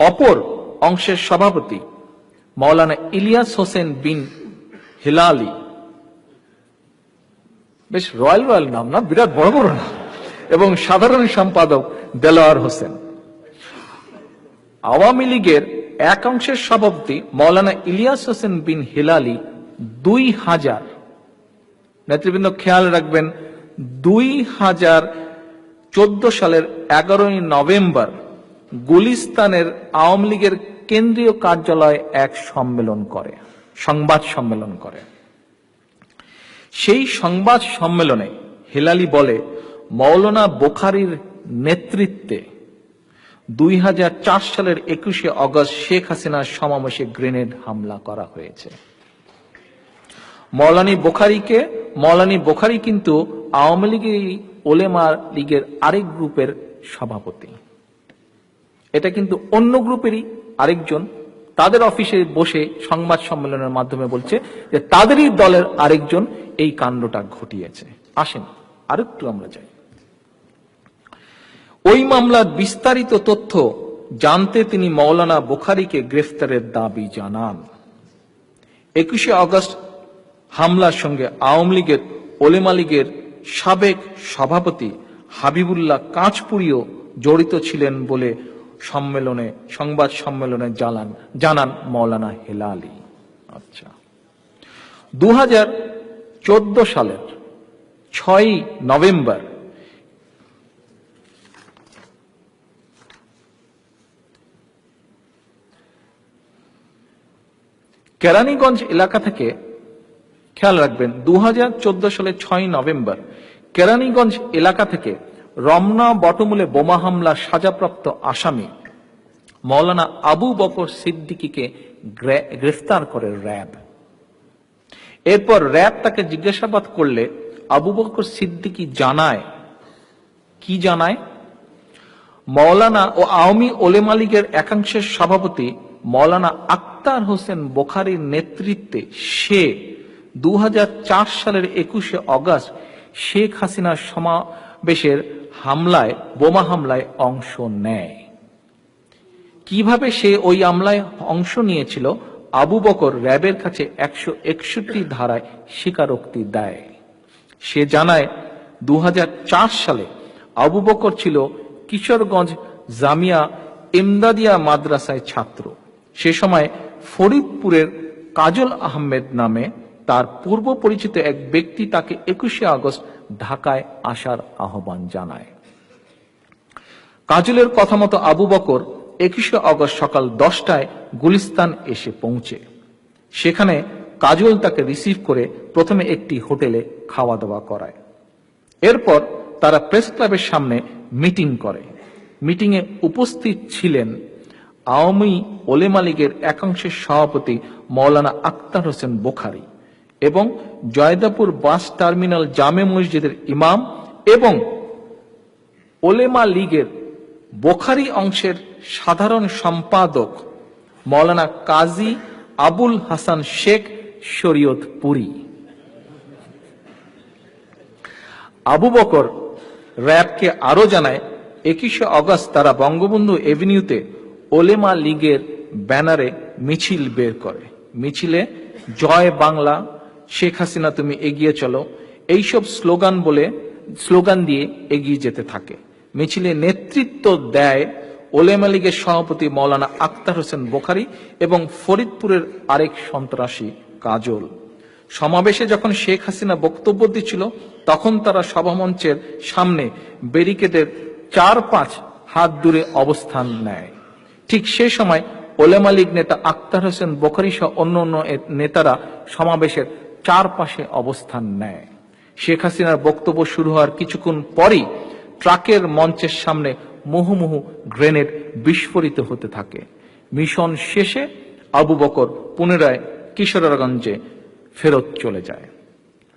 অপর অংশের সভাপতি মাওলানা ইলিয়াস হোসেন বিন হিলালি, বেশ রয়্যাল নাম না, বিরাট বড় বড় নাম, এবং সাধারণ সম্পাদক দেলোয়ার হোসেন। আওয়ামী লীগের এক অংশের সভাপতি মাওলানা ইলিয়াস হোসেন বিন হিলালি 2000, নেতৃবৃন্দ খেয়াল রাখবেন, 2014 সালের 11ই নভেম্বর গুলিস্তানের আওয়ামী লীগের কেন্দ্রীয় কার্যালয়ে এক সংবাদ সম্মেলন করে। সেই সংবাদ সম্মেলনে হিলালি বলে, মাওলানা বোখারির নেতৃত্বে 2004 সালের 21শে আগস্ট শেখ হাসিনার সমাবেশে গ্রেনেড হামলা করা হয়েছে। মাওলানা বোখারি কিন্তু আওয়ামী লীগের ওলেমা লীগের আরেক গ্রুপের সভাপতি। এটা কিন্তু অন্য গ্রুপেরই আরেকজন তাদের অফিসে বসে সংবাদ সম্মেলনের মাধ্যমে বলছে যে তাদেরই দলের আরেকজন এই কাণ্ডটা ঘটিয়েছে। আসেন আরেকটু আমরা যাই। ওই মামলার বিস্তারিত তথ্য জানতে তিনি মাওলানা বোখারিকে গ্রেফতারের দাবি জানান। 21শে আগস্ট হামলার সঙ্গে আওয়ামী লীগের ওলেমা লীগের সাবেক সভাপতি হাবিবুল্লাহ কাঁচপুরিও জড়িত ছিলেন বলে সংবাদ সম্মেলনে জানান মাওলানা হিলালি। আচ্ছা, 2014 সালের 6ই নভেম্বর কেরানীগঞ্জ এলাকা থেকে, খেয়াল রাখবেন, 2014 সালের 6ই নভেম্বর কেরানীগঞ্জ এলাকা থেকে রমনা বটমূলে বোমা হামলার সাজাপ্রাপ্ত আসামি মাওলানা আবু বকর সিদ্দিকীকে গ্রেফতার করে র্যাব। এরপর র্যাব তাকে জিজ্ঞাসাবাদ করলে আবু বকর সিদ্দিকী জানায়, মাওলানা ও আওয়ামী ওলেমা লীগের একাংশের সভাপতি মাওলানা আক্তার হোসেন বোখারির নেতৃত্বে সে 2004 সালের 21শে আগস্ট শেখ হাসিনার সমাবেশের বোমা হামলায় অংশ নেয়। কিভাবে সে ওই হামলায় অংশ নিয়েছিল আবু বকর র্যাবের কাছে 161 ধারায় স্বীকারোক্তি দেয়। সে জানায়, 2004 সালে আবু বকর ছিল কিশোরগঞ্জ জামিয়া ইমদাদিয়া মাদ্রাসায় ছাত্র। সে সময় ফরিদপুরের কাজল আহমেদ নামে তার পূর্ব পরিচিত এক ব্যক্তি তাকে 21শে আগস্ট ঢাকায় আসার আহ্বান জানায়। কাজলের কথা মতো আবু বকর 21শে আগস্ট সকাল 10টায় গুলিস্তান এসে পৌঁছে। সেখানে কাজল তাকে রিসিভ করে প্রথমে একটি হোটেলে খাওয়া দাওয়া করায়। এরপর তারা প্রেস ক্লাবের সামনে মিটিং করে। মিটিংয়ে উপস্থিত ছিলেন আওয়ামী ওলেমা লীগের একাংশের সভাপতি মাওলানা আক্তার হোসেন বোখারি এবং জয়দাপুর বাস টার্মিনাল জামে মসজিদের ইমাম এবং ওলেমা লীগের বোখারি অংশের সাধারণ সম্পাদক মাওলানা কাজী আবুল হাসান শেখ শরীয়তপুরী। আবু বকর র্যাবকে আরো জানায় 21শে অগস্ট তারা বঙ্গবন্ধু এভিনিউতে ওলেমা লীগের ব্যানারে মিছিল বের করে। মিছিলে জয় বাংলা, শেখ হাসিনা তুমি এগিয়ে চলো এইসব স্লোগান দিয়ে এগিয়ে যেতে থাকে। মিছিলে নেতৃত্ব দেয় ওলেমা লীগের সভাপতি মৌলানা আক্তার হোসেন বোখারি এবং ফরিদপুরের আরেক সন্ত্রাসী কাজল। সমাবেশে যখন শেখ হাসিনা বক্তব্য দিচ্ছিল তখন তারা সভামঞ্চের সামনে ব্যারিকেডের 4-5 হাত দূরে অবস্থান নেয়। ঠিক সে সময় ওলেমা লীগ নেতা আক্তার হোসেন বোখারি সহ অন্য নেতারা সমাবেশের চারপাশে অবস্থান নেয়। শেখ হাসিনার বক্তব্য শুরু হওয়ার কিছুক্ষণ পরই ট্রাকের মঞ্চের সামনে মুহুর্মুহু গ্রেনেড বিস্ফোরিত হতে থাকে। মিশন শেষে আবু বকর পুনরায় কিশোরগঞ্জে ফেরত চলে যায়।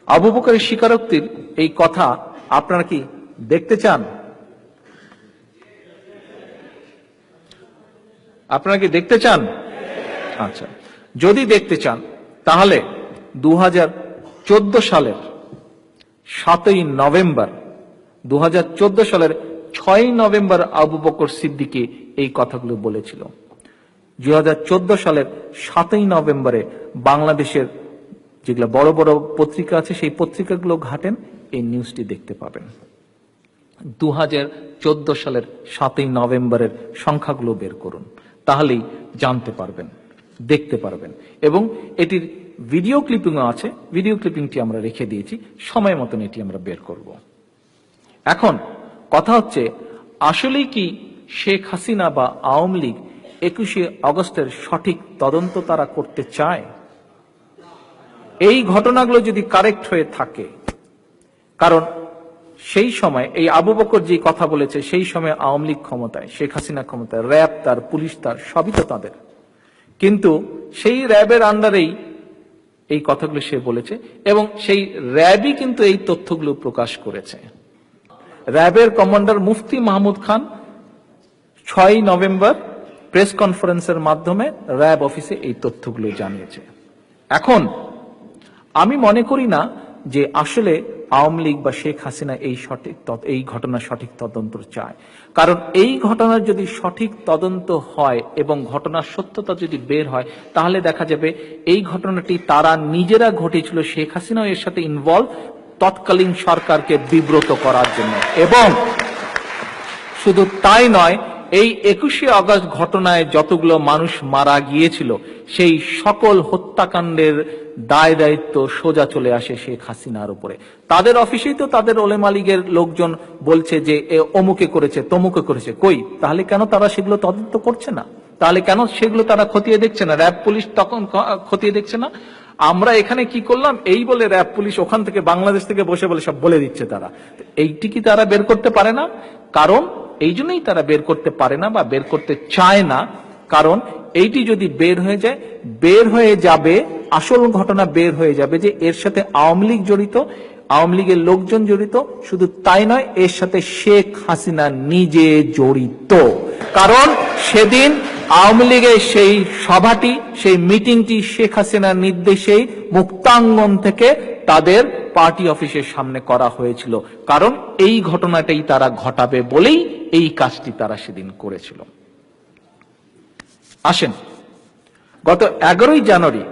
আবু বকরের স্বীকারোক্তির এই কথা আপনারা কি দেখতে চান? আপনারা কি দেখতে চান? আচ্ছা, যদি দেখতে চান তাহলে 2014 সালের 7ই নভেম্বর 2014 সালের 6ই নভেম্বর আবু বকর সিদ্দিকী এই কথাগুলো বলেছিল। 2014 সালের 7ই নভেম্বরে বাংলাদেশের যেগুলো বড় বড় পত্রিকা আছে সেই পত্রিকাগুলো ঘাটেন, এই নিউজটি দেখতে পাবেন। 2014 সালের 7ই নভেম্বরের সংখ্যাগুলো বের করুন, তাহলেই জানতে পারবেন, দেখতে পারবেন। এবং এটির ভিডিও ক্লিপিংও আছে, ভিডিও ক্লিপিংটি আমরা রেখে দিয়েছি, সময় মতন এটি আমরা বের করব। এখন কথা হচ্ছে, আসলেই কি শেখ হাসিনা বা আওয়ামী লীগ 21শে অগস্টের সঠিক তদন্ত তারা করতে চায়? এই ঘটনাগুলো যদি কারেক্ট হয়ে থাকে, কারণ সেই সময় এই আবু বকর যে কথা বলেছে সেই সময় আওয়ামী লীগ ক্ষমতায়, শেখ হাসিনা ক্ষমতায়, র্যাব তার, পুলিশ তার, সবই তো তাদের, কিন্তু সেই র্যাবের আন্ডারেই এই কথাগুলো সে বলেছে এবং সেই র্যাবই কিন্তু এই তথ্যগুলো প্রকাশ করেছে। র্যাবের কমান্ডার মুফতি মাহমুদ খান 6ই নভেম্বর প্রেস কনফারেন্সের মাধ্যমে র্যাব অফিসে এই তথ্যগুলো জানিয়েছে। এখন আমি মনে করি না যে আসলে আওয়ামী লীগ বা শেখ হাসিনা এই ঘটনার সঠিক তদন্ত চায়, কারণ এই ঘটনার যদি সঠিক তদন্ত হয় এবং ঘটনার সত্যতা যদি বের হয় তাহলে দেখা যাবে এই ঘটনাটি তারা নিজেরা ঘটেছিল, শেখ হাসিনাও এর সাথে ইনভলভ, তৎকালীন সরকারকে বিব্রত করার জন্য। এবং শুধু তাই নয়, এই 21শে অগস্ট ঘটনায় যতগুলো মানুষ মারা গিয়েছিল সেই সকল হত্যাকাণ্ডের দায় দায়িত্ব সোজা চলে আসে শেখ হাসিনার উপরে। তাদের অফিসেই তো তাদের ওলেমা লীগের লোকজন বলছে যে অমুকে করেছে, তমুকে করেছে। কই, তাহলে কেন তারা সেগুলো তদন্ত করছে না? তাহলে কেন সেগুলো তারা খতিয়ে দেখছে না? র্যাব পুলিশ তখন খতিয়ে দেখছে না? আমরা এখানে কি করলাম এই বলে র্যাব পুলিশ ওখান থেকে বাংলাদেশ থেকে বসে বলে সব বলে দিচ্ছে তারা। এইটি কি তারা বের করতে পারে না? কারণ এই জন্যই তারা বের করতে পারে না বা বের করতে চায় না, কারণ এইটি যদি বের হয়ে যায়, বের হয়ে যাবে, আসল ঘটনা বের হয়ে যাবে যে এর সাথে আওয়ামী লীগ জড়িত, আওয়ামী লীগের লোকজন জড়িত। শুধু তাই নয়, এর সাথে শেখ হাসিনা নিজে জড়িত। কারণ সেদিন আওয়ামী লীগের সেই সভাটি, সেই মিটিংটি শেখ হাসিনার নির্দেশেই মুক্তাঙ্গন থেকে তাদের পার্টি অফিসের সামনে করা হয়েছিল, কারণ এই ঘটনাটাই তারা ঘটাবে বলেই এই কাজটি তারা সেদিন করেছিল। আসেন, গত 11ই জানুয়ারি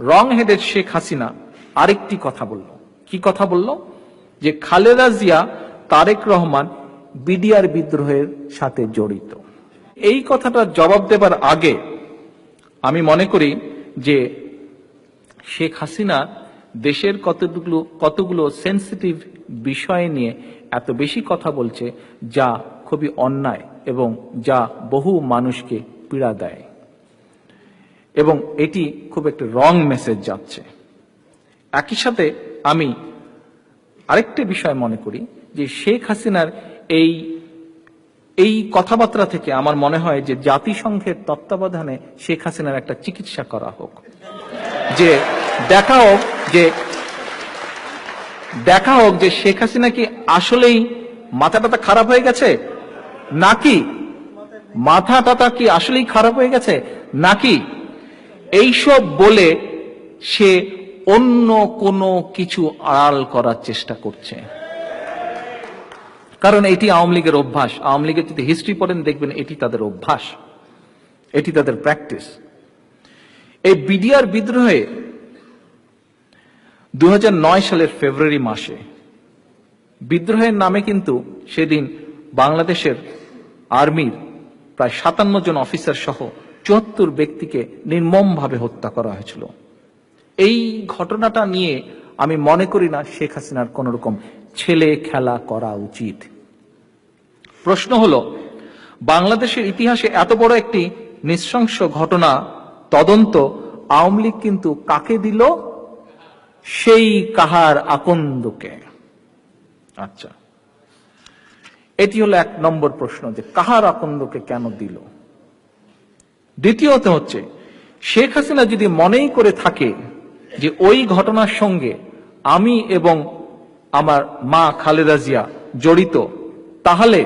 রং হেডেড শেখ হাসিনা আরেকটি কথা বলল। কি কথা বলল? যে খালেদা জিয়া, তারেক রহমান বিডিআর বিদ্রোহের সাথে জড়িত। এই কথাটার জবাব দেবার আগে আমি মনে করি যে শেখ হাসিনা দেশের কতগুলো সেন্সিটিভ বিষয় নিয়ে এত বেশি কথা বলছে যা খুবই অন্যায় এবং যা বহু মানুষকে পীড়া দেয়, এবং এটি খুব একটা রং মেসেজ যাচ্ছে। একই সাথে আমি আরেকটা বিষয় মনে করি যে শেখ হাসিনার এই কথাবার্তা থেকে আমার মনে হয় যে জাতিসংঘের তত্ত্বাবধানে শেখ হাসিনার একটা চিকিৎসা করা হোক, যে দেখা হোক যে শেখ হাসিনা কি আসলেই মাথাটা খারাপ হয়ে গেছে, নাকি মাথাটা কি আসলেই খারাপ হয়ে গেছে, নাকি এইসব বলে সে অন্য কোনো কিছু আড়াল করার চেষ্টা করছে। কারণ এটি আওয়ামী লীগের অভ্যাস। আওয়ামী লীগের যদি হিস্ট্রি পড়েন দেখবেন এটি তাদের অভ্যাস, এটি তাদের প্র্যাকটিস। এই বিডিআর বিদ্রোহে 2009 সালের ফেব্রুয়ারি মাসে বিদ্রোহের নামে কিন্তু সেদিন বাংলাদেশের আর্মির প্রায় 57 জন অফিসার সহ 74 ব্যক্তিকে নির্মমভাবে হত্যা করা হয়েছিল। এই ঘটনাটা নিয়ে আমি মনে করি না শেখ হাসিনার কোন রকম ছেলে খেলা করা উচিত। প্রশ্ন হলো, বাংলাদেশের ইতিহাসে এত বড় একটি নৃশংস ঘটনা তদন্ত আওয়ামী লীগ কিন্তু কাকে দিল? সেই কাহার আকন্দকে। আচ্ছা, এটি হলো 1 নম্বর প্রশ্ন, যে কাহার আকন্দকে কেন দিল। দ্বিতীয়ত হচ্ছে, শেখ হাসিনা যদি মনেই করে থাকে যে ওই ঘটনার সঙ্গে আমি এবং আমার মা খালেদা জিয়া জড়িত, তাহলে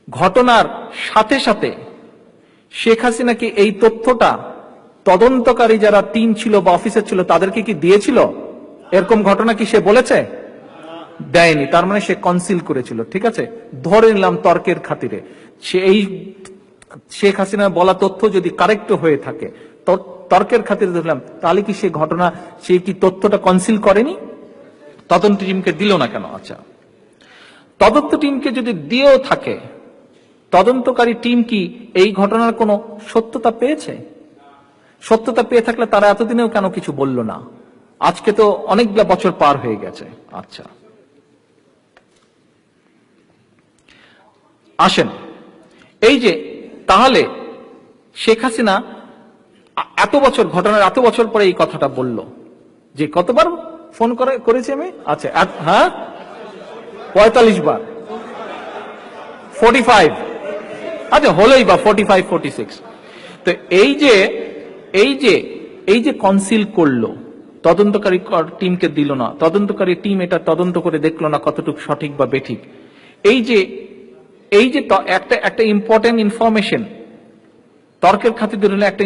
ঘটনার সাথে সাথে শেখ হাসিনাকে এই তথ্যটা তদন্তকারী যারা টিম ছিল বা অফিসার ছিল তাদেরকে কি দিয়েছিল? এরকম ঘটনা কি সে বলেছে? দেয়নি। তার মানে সে কনসিল করেছিল। ঠিক আছে, ধরে নিলাম তর্কের খাতিরে সে এই শেখ হাসিনার বলা তথ্য যদি কারেক্ট হয়ে থাকে, তর্কের খাতিরে ধরলাম, তাহলে কি সে ঘটনা, সে কি তথ্যটা কনসিল করেনি? তদন্ত টিমকে দিল না কেন? আচ্ছা, তদন্ত টিমকে যদি দিয়েও থাকে, তদন্তকারী টিম কি এই ঘটনার কোনো সত্যতা পেয়েছে? সত্যতা পেয়ে থাকলে তারা এতদিনেও কেন কিছু বলল না? আজকে তো অনেকগুলো বছর পার হয়ে গেছে। আচ্ছা, আসেন, এই যে তাহলে শেখ হাসিনা এত বছর, ঘটনার এত বছর পরে এই কথাটা বলল, যে কতবার ফোন করেছি আমি? আচ্ছা, হ্যাঁ, 45 বার, 45, আচ্ছা হলোই বা 45, 46। তো এই যে কনসিল করলো, তদন্তকারী টিমকে দিল না, তদন্তকারী টিম এটা তদন্ত করে দেখলো না কতটুকু সঠিক বা বেঠিক। এই যে একটা ইম্পর্টেন্ট ইনফরমেশন, তর্কের খাতির ধরে একটা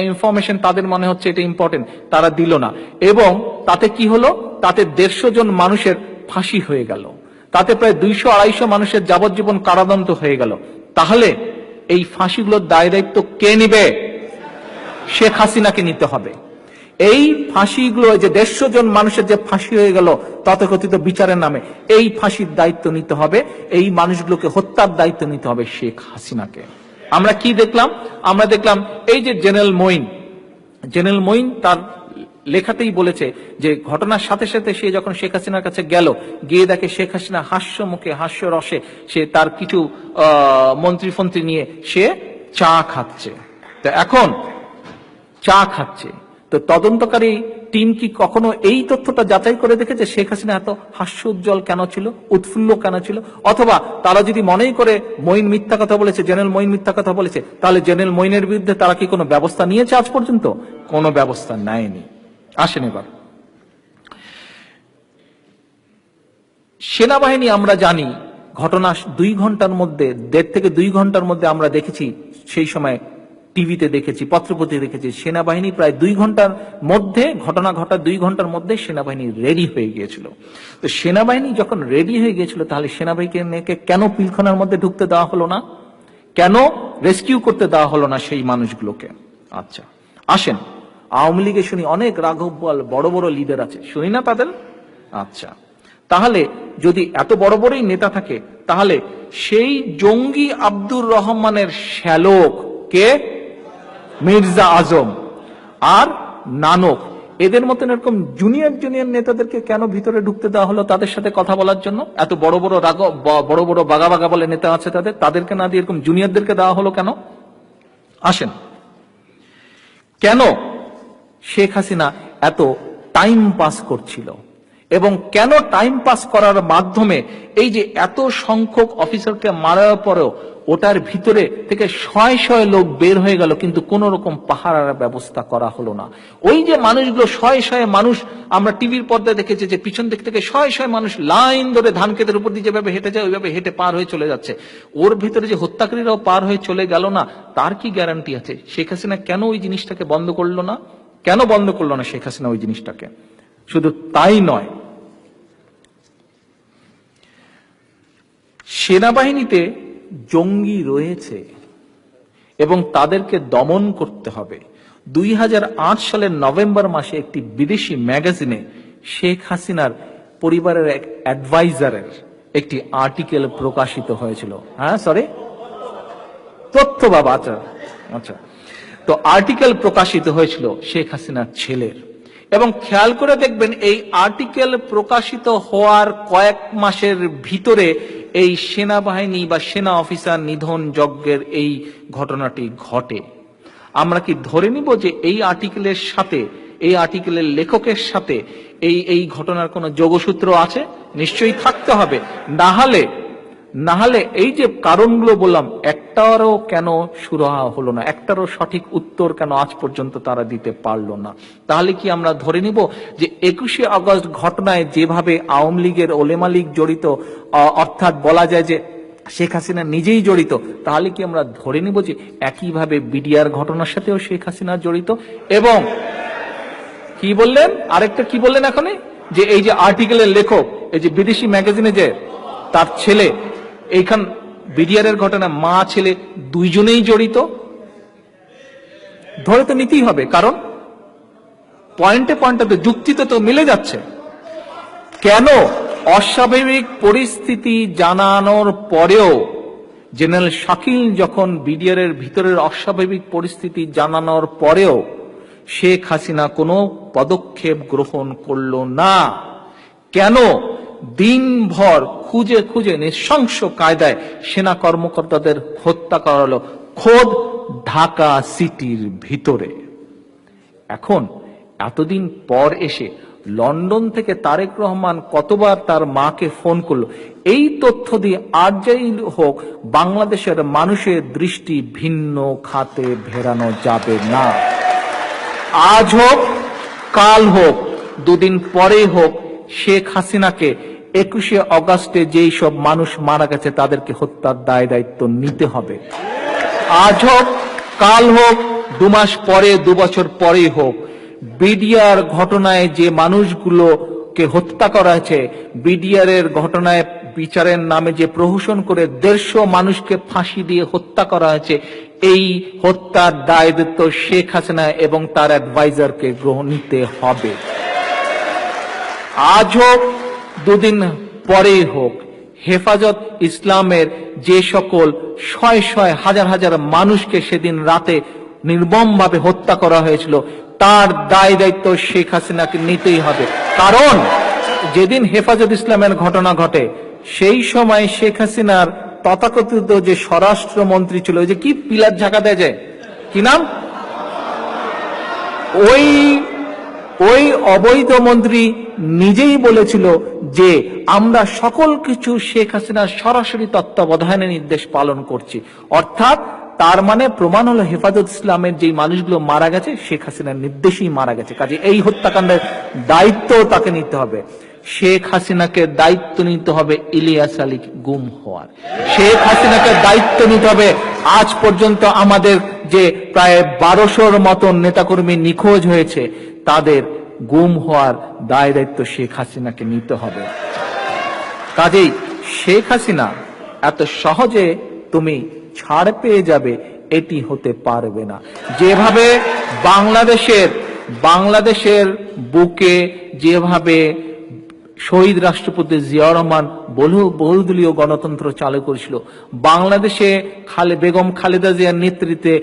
ইনফরমেশন তাদের মনে হচ্ছে এটা ইম্পর্টেন্ট, তারা দিল না, এবং তাতে কি হলো? তাতে 150 জন মানুষের ফাঁসি হয়ে গেল, তাতে প্রায় 200-250 মানুষের যাবজ্জীবন কারাদণ্ড হয়ে গেল। তাহলে এই ফাঁসিগুলোর দায় দায়িত্ব কে নিবে? শেখ হাসিনাকে নিতে হবে। এই ফাঁসিগুলো, যে 150 জন মানুষের যে ফাঁসি হয়ে গেল তথাকথিত বিচারের নামে, এই ফাঁসির দায়িত্ব নিতে হবে, এই মানুষগুলোকে হত্যার দায়িত্ব নিতে হবে শেখ হাসিনাকে। আমরা কি দেখলাম? আমরা দেখলাম এই যে জেনারেল মঈন তার লেখাতেই বলেছে যে ঘটনার সাথে সাথে সে যখন শেখ হাসিনার কাছে গেল, গিয়ে দেখে শেখ হাসিনা হাস্য মুখে, হাস্য রসে সে তার কিছু মন্ত্রী নিয়ে সে চা খাচ্ছে। তো এখন চা খাচ্ছে, তো তদন্তকারী টিম কি কখনো এই তথ্যটা যাচাই করে দেখেছে শেখ হাসিনা এত হাস্য উজ্জ্বল কেন ছিল, উৎফুল্ল কেন ছিল? অথবা তারা যদি মনেই করে মঈন মিথ্যা কথা বলেছে, জেনারেল মঈন মিথ্যা কথা বলেছে, তাহলে জেনারেল মঈনের বিরুদ্ধে তারা কি কোনো ব্যবস্থা নিয়েছে? আজ পর্যন্ত কোনো ব্যবস্থা নেয়নি। আসেন এবার সেনাবাহিনী। আমরা জানি ঘটনা 2 ঘন্টার মধ্যে, 1.5 থেকে 2 ঘন্টার মধ্যে আমরা দেখেছি, সেই সময় টিভিতে দেখেছি, পত্রপত্রিকা দেখেছি, সেনাবাহিনী প্রায় 2 ঘন্টার মধ্যে, ঘটনা ঘটার 2 ঘন্টার মধ্যে সেনাবাহিনী রেডি হয়ে গিয়েছিল। তো সেনাবাহিনী যখন রেডি হয়ে গিয়েছিল, তাহলে সেনাবাহিনীকে কেন পিলখানার মধ্যে ঢুকতে দেওয়া হলো না? কেন রেস্কিউ করতে দেওয়া হলো না সেই মানুষগুলোকে? আচ্ছা, আসেন, আওয়ামী লীগে শুনি অনেক রাঘব বোয়াল বড় বড় লিডার আছে, শুনি না তাদের? আচ্ছা, তাহলে যদি এত বড় বড়ই নেতা থাকে, তাহলে সেই জঙ্গি আব্দুর রহমানের শ্যালক কে? মির্জা আজম আর নানক, এদের মতন এরকম জুনিয়র নেতাদেরকে কেন ভিতরে ঢুকতে দেওয়া হলো তাদের সাথে কথা বলার জন্য? এত বড় বড় বাগা বলে নেতা আছে তাদেরকে না দিয়ে এরকম জুনিয়রদেরকে দেওয়া হলো কেন? আসেন, কেন শেখ হাসিনা এত টাইম পাস করছিল, এবং কেন টাইম পাস করার মাধ্যমে এই যে এত সংখ্যক অফিসারকে মারার পরেও ওটার ভিতরে থেকে 100 লোক বের হয়ে গেল, কিন্তু কোন রকম পাহারার ব্যবস্থা করা হলো না? ওই যে মানুষগুলো 100 মানুষ আমরা টিভির পর্দায় দেখেছি, যে পিছন দিক থেকে 100 মানুষ লাইন ধরে ধান ক্ষেতের উপর দিয়ে যেভাবে হেঁটে যায় ওইভাবে হেঁটে পার হয়ে চলে যাচ্ছে, ওর ভিতরে যে হত্যাকারীরাও পার হয়ে চলে গেল না, তার কি গ্যারান্টি আছে? শেখ হাসিনা কেন ওই জিনিসটাকে বন্ধ করলো না? কেন বন্ধ করলো না শেখ হাসিনা ওই জিনিসটাকে? শুধু তাই নয়, সেনাবাহিনীতে জঙ্গি রয়েছে এবং তাদেরকে দমন করতে হবে। 2008 সালের নভেম্বর মাসে একটি বিদেশি ম্যাগাজিনে শেখ হাসিনার পরিবারের এক অ্যাডভাইজারের একটি আর্টিকেল প্রকাশিত হয়েছিল। তথ্য বাবা, আচ্ছা আচ্ছা। তো আর্টিকেল প্রকাশিত হয়েছিল শেখ হাসিনার ছেলের, এবং খেয়াল করে দেখবেন এই আর্টিকেল প্রকাশিত হওয়ার কয়েক মাসের ভিতরে এই সেনাবাহিনী বা সেনা অফিসার নিধন যজ্ঞের এই ঘটনাটি ঘটে। আমরা কি ধরে নিব যে এই আর্টিকেলের সাথে, এই আর্টিকেলের লেখকের সাথে এই ঘটনার কোনো যোগসূত্র আছে? নিশ্চয়ই থাকতে হবে। না হলে এই যে কারণগুলো বললাম, একটারও কেন সুরাহা হলো না, একটারও সঠিক উত্তর কেন আজ পর্যন্ত তারা দিতে পারলো না? তাহলে কি আমরা ধরে নিব যে 21শে আগস্ট ঘটনায় যেভাবে আওয়ামী লীগের ওলেমা লীগ জড়িত, অর্থাৎ বলা যায় যে শেখ হাসিনা নিজেই জড়িত, তাহলে কি আমরা ধরে নিব যে একইভাবে বিডিআর ঘটনার সাথেও শেখ হাসিনা জড়িত? এবং কি বললেন, আরেকটা কি বললেন এখনই, যে এই যে আর্টিকেলের লেখক, এই যে বিদেশি ম্যাগাজিনে যে তার ছেলে, এইখান বিডিআর এর ঘটনা মা ছেলে দুইজনেই জড়িত, ধরে তো নিতেই হবে, কারণ পয়েন্টে তো যুক্তিতে তো মিলে যাচ্ছে। কেন অস্বাভাবিক পরিস্থিতি জানানোর পরেও, জেনারেল শাকিল যখন বিডিআর এর ভিতরের অস্বাভাবিক পরিস্থিতি জানানোর পরেও শেখ হাসিনা কোনো পদক্ষেপ গ্রহণ করল না? কেন দিনভর খুঁজে খুঁজে নৃশংস কায়দায় সেনা কর্মকর্তাদের হত্যা করা হলো, খোদ ঢাকা সিটির ভিতরে? এখন এতদিন পর এসে লন্ডন থেকে তারেক রহমান কতবার তার মাকে ফোন করলো, এই তথ্য দিয়ে আর যাই হোক বাংলাদেশের মানুষের দৃষ্টি ভিন্ন খাতে ফেরানো যাবে না। আজ হোক, কাল হোক, দুদিন পরে হোক, শেখ হাসিনাকে 21শে আগস্টে যেই সব মানুষ মারা গেছে তাদেরকে হত্যার দায় দায়িত্ব নিতে হবে। আজ হোক, কাল হোক, 2 মাস পরে, 2 বছর পরেই হোক, বিডিআর ঘটনায় যে মানুষগুলোকে হত্যা করা হয়েছে, বিডিআর এর ঘটনায় বিচারের নামে যে প্রহসন করে 150 মানুষকে ফাঁসি দিয়ে হত্যা করা হয়েছে, এই হত্যার দায় দায়িত্ব শেখ হাসিনা এবং তার অ্যাডভাইজারকে গ্রহণ নিতে হবে। আজ হোক, 2 দিন পরেই হোক, হেফাজত ইসলামের যে সকল শয় হাজার হাজার মানুষকে সেদিন রাতে নির্মমভাবে হত্যা করা হয়েছিল, তার দায় দায়িত্ব শেখ হাসিনাকে নিতেই হবে। কারণ যেদিন হেফাজত ইসলামের ঘটনা ঘটে, সেই সময় শেখ হাসিনার তথাকথিত যে স্বরাষ্ট্রমন্ত্রী ছিল, ওই যে কি পিলার ঝাঁকা দেয় যায়, কি নাম, ওই অবৈধ মন্ত্রী নিজেই বলেছিল যে আমরা সকল কিছু শেখ হাসিনার সরাসরি তত্ত্বাবধানে নির্দেশ পালন করছি। অর্থাৎ তার মানে প্রমাণ হলো হেফাজত ইসলামের যে মানুষগুলো মারা গেছে শেখ হাসিনার নির্দেশেই মারা গেছে। কাজে এই হত্যাকাণ্ডের দায়িত্ব তাকে নিতে হবে। শেখ হাসিনাকে দায়িত্ব নিতে হবে ইলিয়াস আলী গুম হওয়ার। শেখ হাসিনাকে দায়িত্ব নিতে হবে আজ পর্যন্ত আমাদের যে প্রায় 1200-র মতন নেতাকর্মী নিখোঁজ হয়েছে, তাদের গুম হওয়ার দায় দায়িত্ব শেখ হাসিনাকে নিতে হবে। কাজেই শেখ হাসিনা এত সহজে তুমি ছাড় পেয়ে যাবে এটি হতে পারবে না। যেভাবে বাংলাদেশের বুকে যেভাবে শহীদ রাষ্ট্রপতি জিয়াউর রহমান বহুদলীয় গণতন্ত্র চালু করেছিল, বাংলাদেশে বেগম খালেদা জিয়ার নেতৃত্বে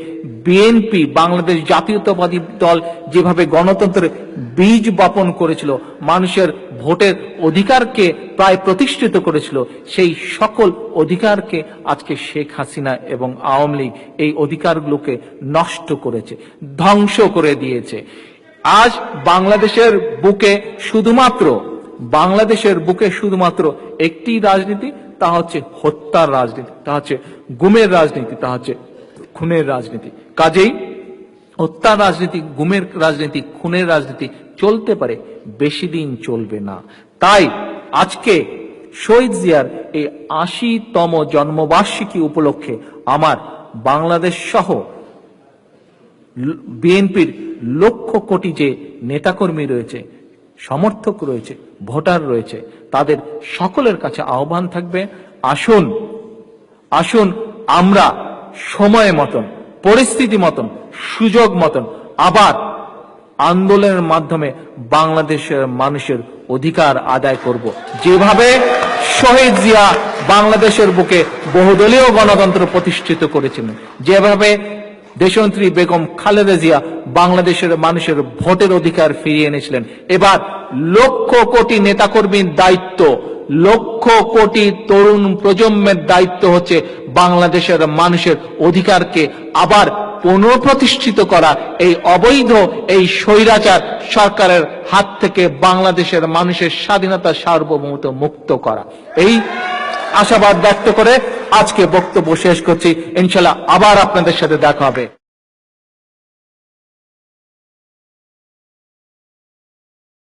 বিএনপি বাংলাদেশ জাতীয়তাবাদী দল যেভাবে গণতন্ত্রের বীজ বপন করেছিল, মানুষের ভোটের অধিকারকে প্রায় প্রতিষ্ঠিত করেছিল, সেই সকল অধিকারকে আজকে শেখ হাসিনা এবং আওয়ামী লীগ এই অধিকারগুলোকে নষ্ট করেছে, ধ্বংস করে দিয়েছে। আজ বাংলাদেশের বুকে শুধুমাত্র একটি রাজনীতি, তা হচ্ছে হত্যার রাজনীতি, তা হচ্ছে গুমের রাজনীতি, তা হচ্ছে খুনের রাজনীতি। কাজেই হত্যার রাজনীতি, গুমের রাজনীতি, খুনের রাজনীতি চলতে পারে, বেশি দিন চলবে না। তাই আজকে শহীদ জিয়ার এই ৮০তম জন্মবার্ষিকী উপলক্ষে আমার বাংলাদেশ সহ বিএনপির লক্ষ কোটি যে নেতাকর্মী রয়েছে, সমর্থক রয়েছে, ভোটার রয়েছে, তাদের সকলের কাছে আহ্বান থাকবে, আসুন আসুন আমরা সময় মতন, পরিস্থিতি মতন, সুযোগ মতন আবার আন্দোলনের মাধ্যমে বাংলাদেশের মানুষের অধিকার আদায় করব। যেভাবে শহীদ জিয়া বাংলাদেশের বুকে বহুদলীয় গণতন্ত্র প্রতিষ্ঠিত করেছিলেন, যেভাবে দেশনেত্রী বেগম খালেদা জিয়া বাংলাদেশের মানুষের ভোটের অধিকার ফিরিয়ে এনেছিলেন, এবার লক্ষ কোটি নেতাকর্মীর দায়িত্ব, লক্ষ কোটি তরুণ প্রজন্মের দায়িত্ব হচ্ছে বাংলাদেশের মানুষের অধিকারকে আবার পুনঃপ্রতিষ্ঠিত করা, এই অবৈধ এই স্বৈরাচার সরকারের হাত থেকে বাংলাদেশের মানুষের স্বাধীনতা সার্বভৌমত্ব মুক্ত করা। এই আশাবাদ ব্যক্ত করে আজকে বক্তব্য শেষ করছি। ইনশাআল্লাহ আবার আপনাদের সাথে দেখা হবে।